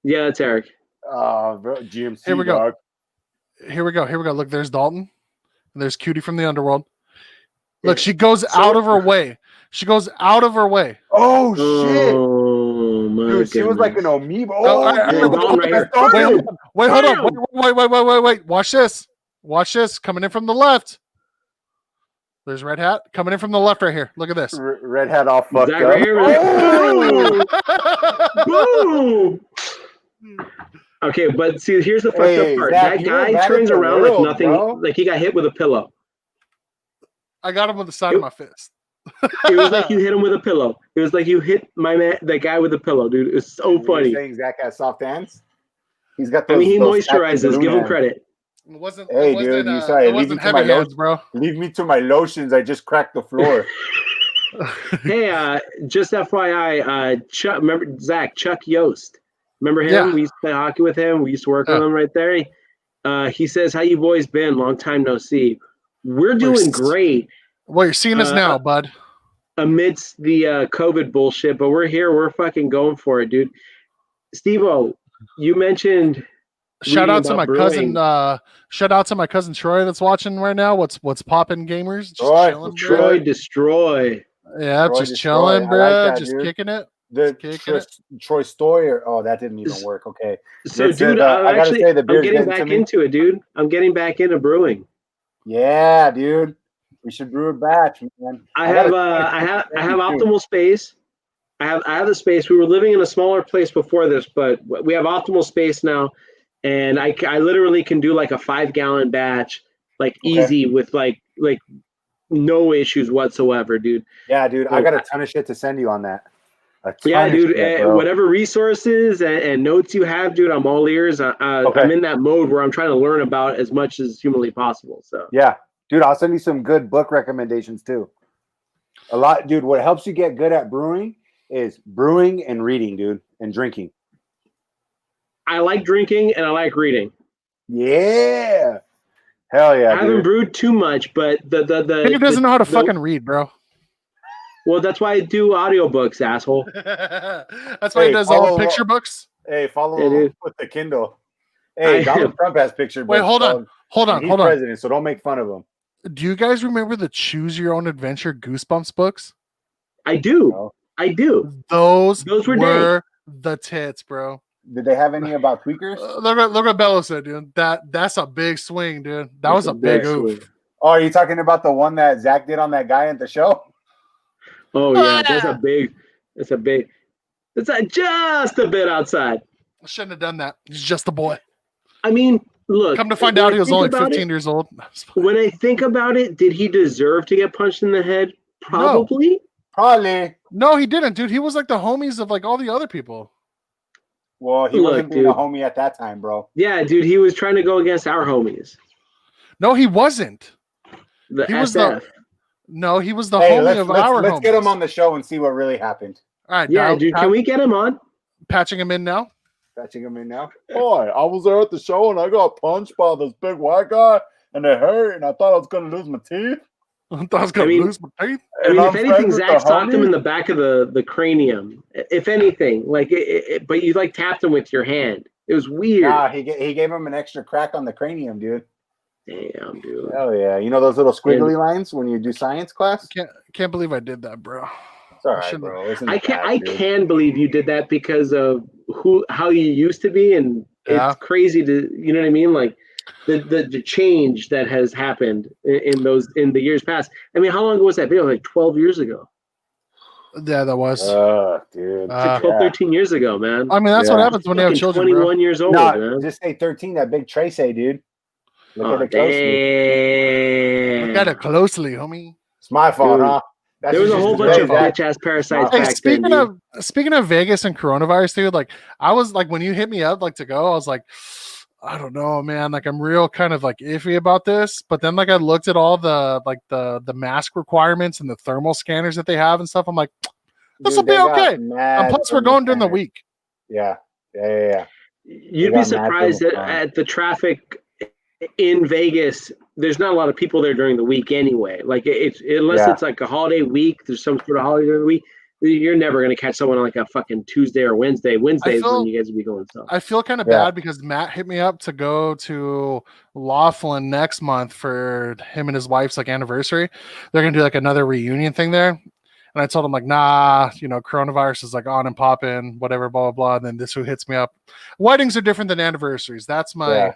Yeah, that's Eric. Bro, GMC. Here we go. Dog. Here we go. Look, there's Dalton. And there's Cutie from the underworld. Look, she goes out of her way. Oh shit! Oh my Dude, she was like an amoeba. all right, Dalton right here. Wait, hold on. Wait. Watch this. Coming in from the left. There's Red Hat coming in from the left right here. Look at this. Red Hat all fucked That up. right here? Boom! Okay, but see, here's the fucked up part. Zach, that guy turns around like nothing, like he got hit with a pillow. I got him with the side of my fist. It was like you hit him with a pillow. It was like you hit that guy with a pillow, dude. It's so funny. You're saying Zach has soft hands? He's got. He moisturizes. Give him credit. It wasn't. Hey, it wasn't, dude, you sorry. it wasn't heavy hands, bro. Leave me to my lotions. I just cracked the floor. Hey, just FYI, Chuck. Remember Zach? Chuck Yost. Remember him? Yeah. We used to play hockey with him. We used to work with him right there. He says, "How you boys been? Long time no see." We're doing great. Well, you're seeing us now, bud. Amidst the COVID bullshit, but we're here. We're fucking going for it, dude. Steve-O, you mentioned. Shout out to my brewing. cousin. Shout out to my cousin Troy that's watching right now. What's popping, gamers? Just chilling, Troy Destroy. Yeah, Troy just Destroy. chilling, bro. I like that, just dude. kicking it. Troy Stoyer. Oh, that didn't even work. Okay. So, This dude, is, I gotta say, the I'm beer's getting back into it, dude. I'm getting back into brewing. Yeah, dude. We should brew a batch, man. I have optimal space. I have the space. We were living in a smaller place before this, but we have optimal space now, and I literally can do like a 5-gallon batch, like easy with like no issues whatsoever, dude. Yeah, dude. I got a ton of shit to send you on that. Yeah, dude. Whatever resources and notes you have, dude, I'm all ears. I'm in that mode where I'm trying to learn about as much as humanly possible. So yeah. Dude, I'll send you some good book recommendations too. A lot, dude. What helps you get good at brewing is brewing and reading, dude, and drinking. I like drinking and I like reading. Yeah. Hell yeah. I haven't brewed too much, but He doesn't know how to fucking read, bro. Well, that's why I do audiobooks, asshole. That's why he does all picture books. Hey, follow with the Kindle. Hey, Donald Trump has picture books. Wait, hold on. He's president, so don't make fun of him. Do you guys remember the Choose Your Own Adventure Goosebumps books? I do. No. I do. Those were the tits, bro. Did they have any about tweakers? Look what Bello said, dude. That's a big swing, dude. That was a big oof. Oh, are you talking about the one that Zach did on that guy at the show? Oh yeah, that's a big. It's just a bit outside. I shouldn't have done that. He's just a boy. I mean, look. Come to find out, he was only 15 years old. When I think about it, did he deserve to get punched in the head? Probably. No. Probably. No, he didn't, dude. He was like the homies of like all the other people. Well, he wasn't being a homie at that time, bro. Yeah, dude. He was trying to go against our homies. No, he wasn't. He was the homie of our homies. Let's get him on the show and see what really happened. All right. Yeah, dude. Can we get him on? Patching him in now. Boy, I was there at the show and I got punched by this big white guy and it hurt and I thought I was going to lose my teeth. Lose my teeth. I mean, if anything, Zach socked him in the back of the cranium. If anything, like but you like tapped him with your hand. It was weird. Nah, he gave him an extra crack on the cranium, dude. Damn, dude. Hell yeah. You know those little squiggly lines when you do science class? Can't believe I did that, bro. It's all right, bro. I can believe you did that because of how you used to be, and it's crazy to, you know what I mean? Like the change that has happened in the years past. I mean, how long ago was that video? Like 12 years ago. Yeah, that was. Dude. Like 12, 13 years ago, man. I mean, that's what happens when you have children. 21 years old, man. Just say 13, that big Trace, dude. Look at it closely. Look at it closely, homie. It's my fault, huh? There was a whole bunch of bitch-ass parasites back then. Speaking of Vegas and coronavirus, dude, like I was like, when you hit me up like to go, I was like, I don't know, man. Like I'm real kind of like iffy about this. But then like I looked at all the mask requirements and the thermal scanners that they have and stuff. I'm like, this will be okay. And plus we're going during the week. Yeah. You'd be surprised at the traffic in Vegas. There's not a lot of people there during the week anyway. Like it's it's like a holiday week. There's some sort of holiday during the week. You're never going to catch someone on like a fucking Tuesday or Wednesday. Wednesdays when you guys will be going. So I feel kind of bad because Matt hit me up to go to Laughlin next month for him and his wife's like anniversary. They're going to do like another reunion thing there. And I told him like, nah, you know, coronavirus is like on and popping, whatever, blah, blah, blah. And then this who hits me up. Weddings are different than anniversaries. That's my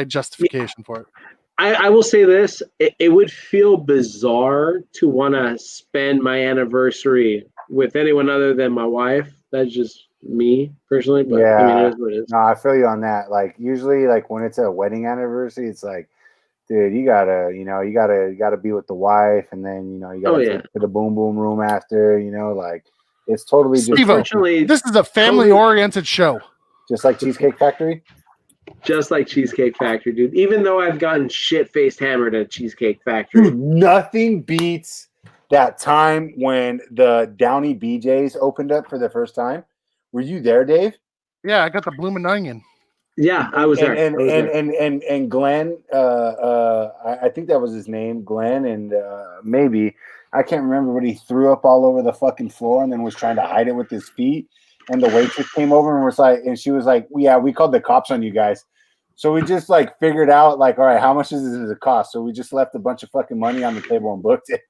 justification for it. I will say this. It would feel bizarre to want to spend my anniversary with anyone other than my wife. That's just me personally. But I mean, it is what it is. No, I feel you on that. Like usually like when it's a wedding anniversary, it's like, dude, you gotta be with the wife, and then you gotta take to the boom boom room after, like it's totally just. Unfortunately, this is a family oriented show. Just like Cheesecake Factory. Just like Cheesecake Factory, dude. Even though I've gotten shit-faced hammered at Cheesecake Factory. Dude, nothing beats that time when the Downey BJ's opened up for the first time. Were you there, Dave? Yeah, I got the bloomin' onion. Yeah, I was there. And Glenn, I think that was his name, Glenn, and maybe I can't remember, but he threw up all over the fucking floor and then was trying to hide it with his feet. And the waitress came over and was like, and she was like, yeah, we called the cops on you guys. So we just like figured out like, all right, how much is this cost? So we just left a bunch of fucking money on the table and booked it.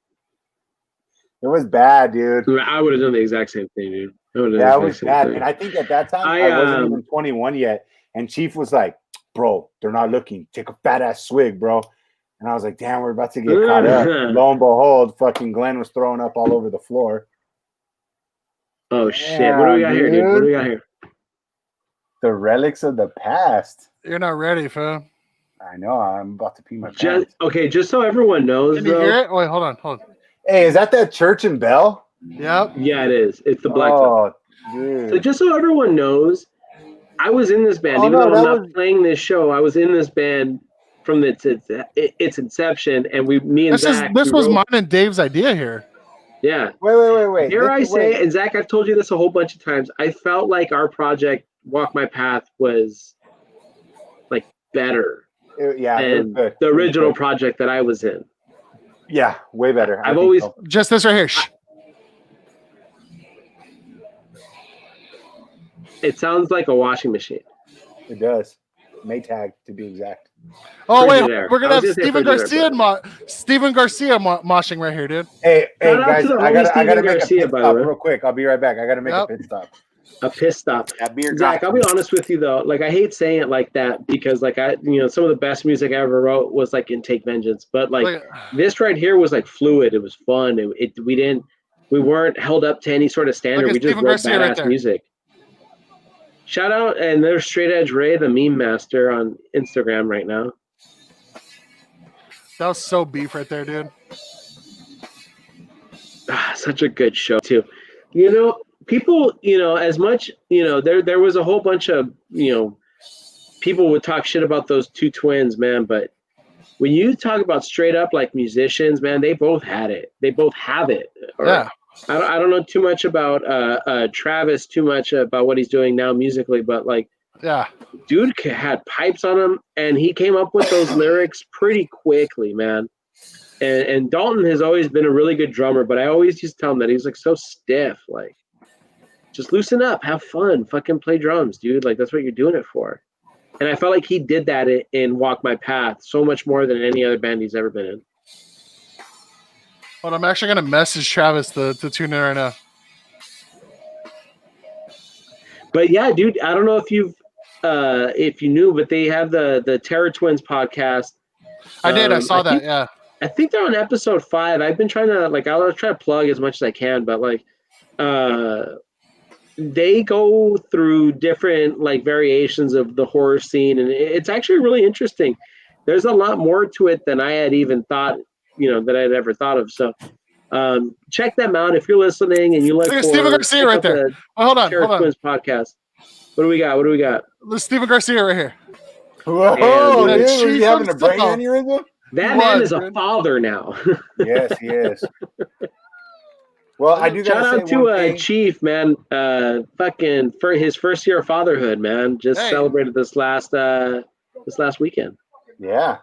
It was bad, dude. I would have done the exact same thing, dude. Yeah, it was bad. And I think at that time I wasn't even 21 yet. And Chief was like, bro, they're not looking. Take a fat ass swig, bro. And I was like, damn, we're about to get caught up. Lo and behold, fucking Glenn was throwing up all over the floor. Oh shit! What do we got here, dude? What do we got here? The relics of the past. You're not ready, fam. I know. I'm about to pee my pants. Okay, just so everyone knows. Can you hear it? Wait, hold on. Hey, is that church and bell? Yep. Yeah, it is. It's the Black. Oh, dude. So just so everyone knows, I was in this band. Even though I'm not playing this show, I was in this band from its inception, and me and Zach. This was mine and Dave's idea here. Yeah. Wait. Dare I say, and Zach, I've told you this a whole bunch of times. I felt like our project, Walk My Path, was like better. Than the original project that I was in. Yeah, way better. I've always just this right here. Shh. It sounds like a washing machine. It does. Maytag to be exact. Oh wait, we're gonna have Steven Garcia moshing right here, dude. Hey guys, I gotta make a pit stop real quick. I'll be right back. I gotta make a pit stop. A piss stop. Zach, I'll be honest with you though. Like I hate saying it like that because like some of the best music I ever wrote was like in Take Vengeance, but like this right here was like fluid. It was fun. We didn't We weren't held up to any sort of standard. We just Steven wrote Garcia badass right music. Shout out, and there's Straight Edge Ray, the meme master, on Instagram right now. That was so beef right there, dude. Such a good show too. You know, people, as much, there was a whole bunch of, people would talk shit about those two twins, man. But when you talk about straight up like musicians, man, they both had it. They both have it. Yeah. I don't know too much about Travis, too much about what he's doing now musically, but like, yeah, dude had pipes on him, and he came up with those lyrics pretty quickly, man. And Dalton has always been a really good drummer, but I always used to tell him that he's like so stiff, like just loosen up, have fun, fucking play drums, dude. Like that's what you're doing it for. And I felt like he did that in Walk My Path so much more than any other band he's ever been in. But I'm actually gonna message Travis to tune in right now. But yeah, dude, I don't know if you knew, but they have the Terror Twins podcast. I did. I saw that. Yeah. I think they're on episode 5. I've been trying to I'll try to plug as much as I can, but they go through different variations of the horror scene, and it's actually really interesting. There's a lot more to it than I had even thought, that I'd ever thought of. So check them out if you're listening and you like. Steven Garcia right there. Hold on. Twins podcast. What do we got? There's Steven Garcia right here. Whoa, dude, are you having a brain aneurysm? That man is a father now. Yes, he is. Well, I do shout out to Chief, man. Fucking for his first year of fatherhood, man. Just celebrated this last weekend. Yeah.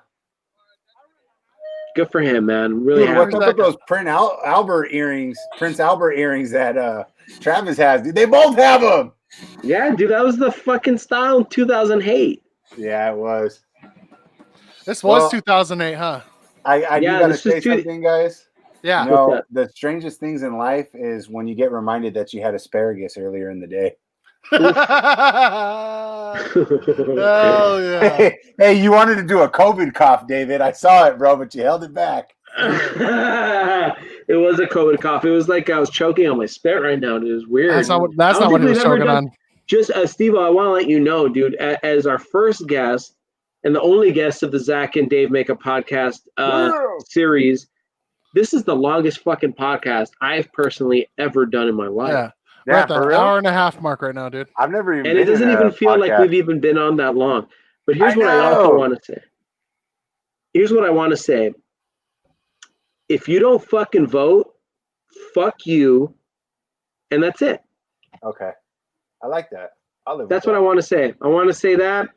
Good for him, man. Really happy. What's up with those Prince Albert earrings that Travis has? Dude, they both have them. Yeah, dude, that was the fucking style in 2008. Yeah, it was. This was 2008, huh? I do gotta say something, guys. Yeah. The strangest things in life is when you get reminded that you had asparagus earlier in the day. Oh yeah. Hey, you wanted to do a COVID cough, David. I saw it, bro, but you held it back. It was a COVID cough. It was like I was choking on my spit right now. It was weird. That's not what he was choking on. Just Steve, I want to let you know, dude, as our first guest and the only guest of the Zach and Dave Make a Podcast series, this is the longest fucking podcast I've personally ever done in my life. Yeah. We're at the hour and a half mark right now, dude. I've never even and it doesn't even feel podcast. Like we've even been on that long. But here's what I also want to say. Here's what I want to say. If you don't fucking vote, fuck you, and that's it. Okay. I like that. That's what I want to say. I want to say that.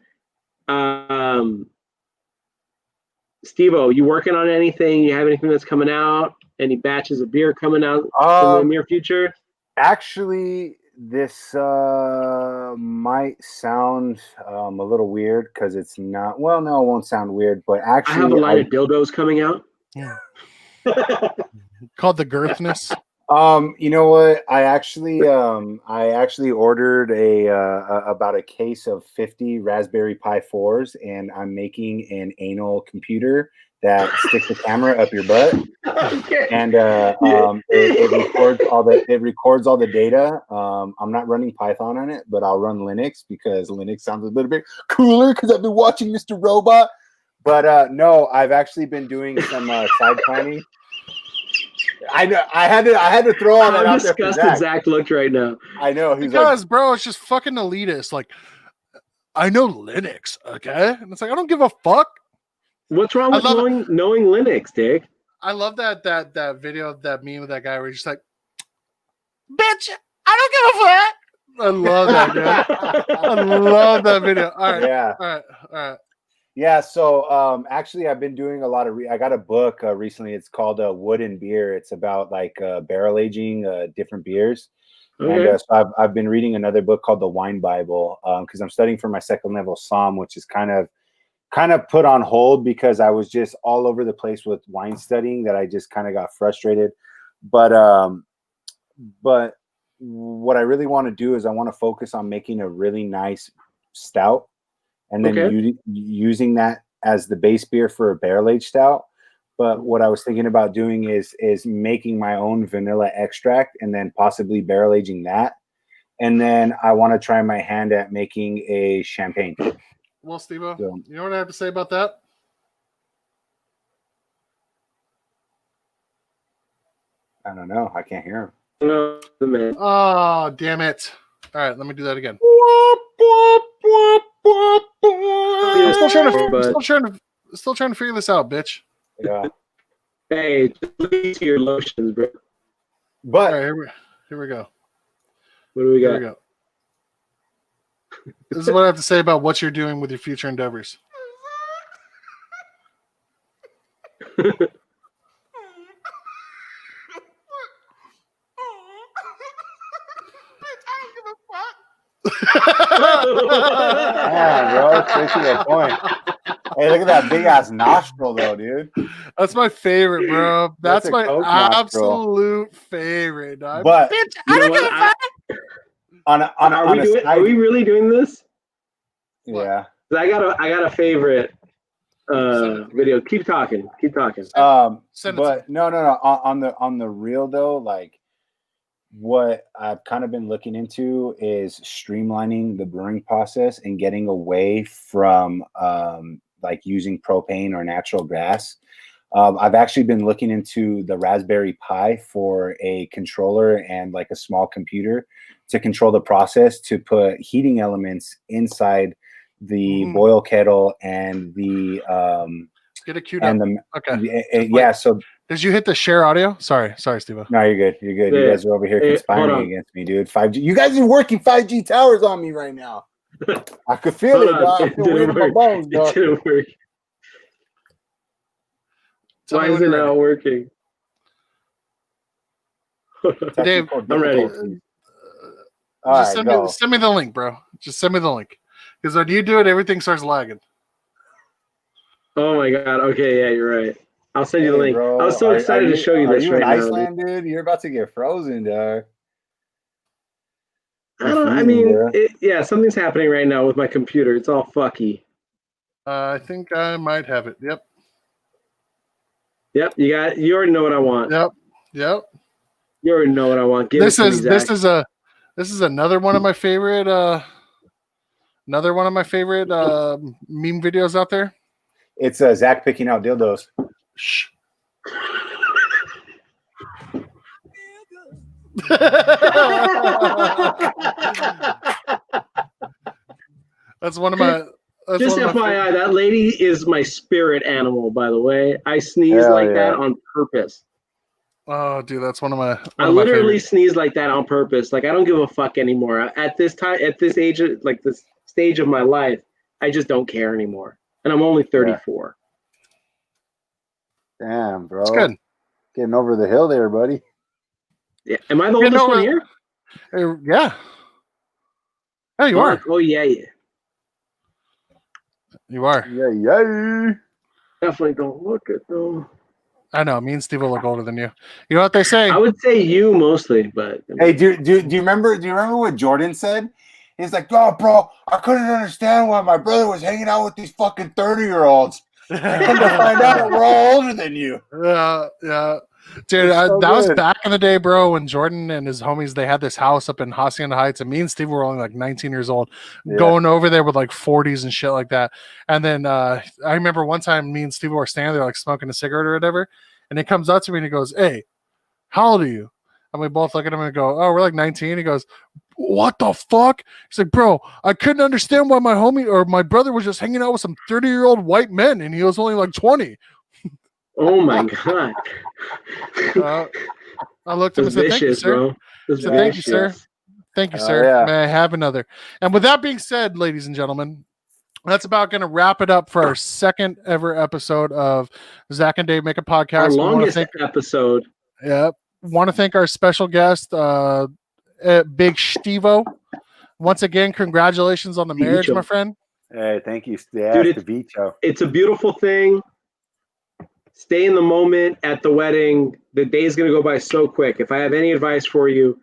Steve-O, you working on anything? You have anything that's coming out? Any batches of beer coming out in the near future? Actually, this might sound a little weird because it's not. Well, no, it won't sound weird. But actually, I have a line of dildos coming out. Yeah. Called the Girthness. You know what? I actually ordered about a case of 50 Raspberry Pi 4s, and I'm making an anal computer that sticks the camera up your butt, okay. And it records all the data. I'm not running Python on it, but I'll run Linux because Linux sounds a little bit cooler because I've been watching Mr. Robot. But no, I've actually been doing some side planning. I know. I had to throw all that out there. How disgusted Zach looked right now. I know. Because, bro, it's just fucking elitist. Like, I know Linux, okay? And it's like, I don't give a fuck. What's wrong with knowing Linux, Dick? I love that video of that meme of that guy where he's just like, bitch, I don't give a fuck. I love that, man. I love that video. All right. Yeah. All right. Yeah, so actually I've been doing a lot of I got a book recently. It's called Wood and Beer. It's about barrel aging different beers. Okay. And so I've been reading another book called The Wine Bible because I'm studying for my second level Somm, which is kind of put on hold because I was just all over the place with wine studying that I just kind of got frustrated. But what I really want to do is I want to focus on making a really nice stout. And then using that as the base beer for a barrel aged stout. But what I was thinking about doing is making my own vanilla extract and then possibly barrel aging that. And then I want to try my hand at making a champagne. Well, Steve-O, So, you know what I have to say about that? I don't know. I can't hear him. Oh, damn it. All right, let me do that again. Still trying to figure this out, bitch. Yeah. Hey, just leave to your lotions, bro. But all right, here we go. What do we got? Here we go. This is what I have to say about what you're doing with your future endeavors. yeah, bro, straight to the point. Hey, look at that big ass nostril, though, dude. That's my favorite, bro. That's my absolute favorite. Dog. But bitch, I don't give a fuck. Are we really doing this? Yeah. I got a favorite video. Keep talking. But no. On the real though, like what I've kind of been looking into is streamlining the brewing process and getting away from like using propane or natural gas. I've actually been looking into the Raspberry Pi for a controller and like a small computer to control the process, to put heating elements inside the boil kettle and the get it queued up. Okay. Yeah. So did you hit the share audio? Sorry, Steve. No, you're good. You're good. You guys are over here conspiring against me, dude. 5G. You guys are working 5G towers on me right now. I could feel it, dog. I feel weird in my bones, dog. It didn't work. Why is it not working? Dave, I'm ready. Send me the link, bro. Just send me the link. Because when you do it, everything starts lagging. Oh my god. Okay, yeah, you're right. I'll send you the link. Bro, I was so excited to show you this right now. Are you in Iceland, dude? You're about to get frozen, dog. Something's happening right now with my computer. It's all fucky. I think I might have it. Yep. You already know what I want. Yep. You already know what I want. This is another one of my favorite meme videos out there. It's Zach picking out dildos. Shh. That's one of my. Just FYI, that lady is my spirit animal. By the way, I sneeze that on purpose. Oh, dude, that's one of my. I literally sneeze like that on purpose. Like I don't give a fuck anymore. At this age, like this stage of my life, I just don't care anymore. And I'm only 34. Damn, bro. It's good. Getting over the hill there, buddy. Yeah. Am I the oldest one here? Yeah. Yeah, you are. Oh, yeah. You are. Yeah. Definitely don't look it, though. I know. Me and Steve will look older than you. You know what they say? I would say you mostly, but. Hey, do you remember what Jordan said? He's like, oh, bro, I couldn't understand why my brother was hanging out with these fucking 30-year-olds. I come to find out we're all older than you. Yeah. Dude, that was back in the day, bro, when Jordan and his homies, they had this house up in Hacienda Heights, and me and Steve were only like 19 years old, going over there with like 40s and shit like that. And then I remember one time me and Steve were standing there like smoking a cigarette or whatever, and he comes up to me and he goes, hey, how old are you? And we both look at him and go, oh, we're like 19. He goes, what the fuck? He's like, bro, I couldn't understand why my homie or my brother was just hanging out with some 30-year-old white men, and he was only like 20. Oh my god! I looked at him and said, "Thank you, sir." Thank you, sir. Thank you, sir. Yeah. May I have another? And with that being said, ladies and gentlemen, that's about going to wrap it up for our second ever episode of Zach and Dave Make a Podcast. Our longest episode. Yeah. Want to thank our special guest, Big Steveecho. Once again, congratulations on the marriage, my friend. Hey, thank you. Dude, it's a beautiful thing. Stay in the moment at the wedding. The day's going to go by so quick. If I have any advice for you,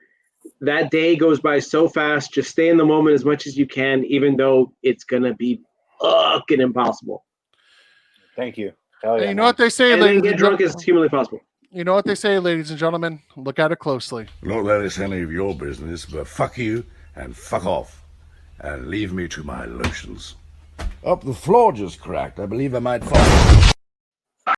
that day goes by so fast. Just stay in the moment as much as you can, even though it's going to be fucking impossible. Thank you. Hell yeah, You know what they say, And ladies then get and drunk gentlemen. as humanly possible. You know what they say, ladies and gentlemen. Look at it closely. Not that it's any of your business, but fuck you and fuck off. And leave me to my lotions. Up the floor just cracked. I believe I might fall.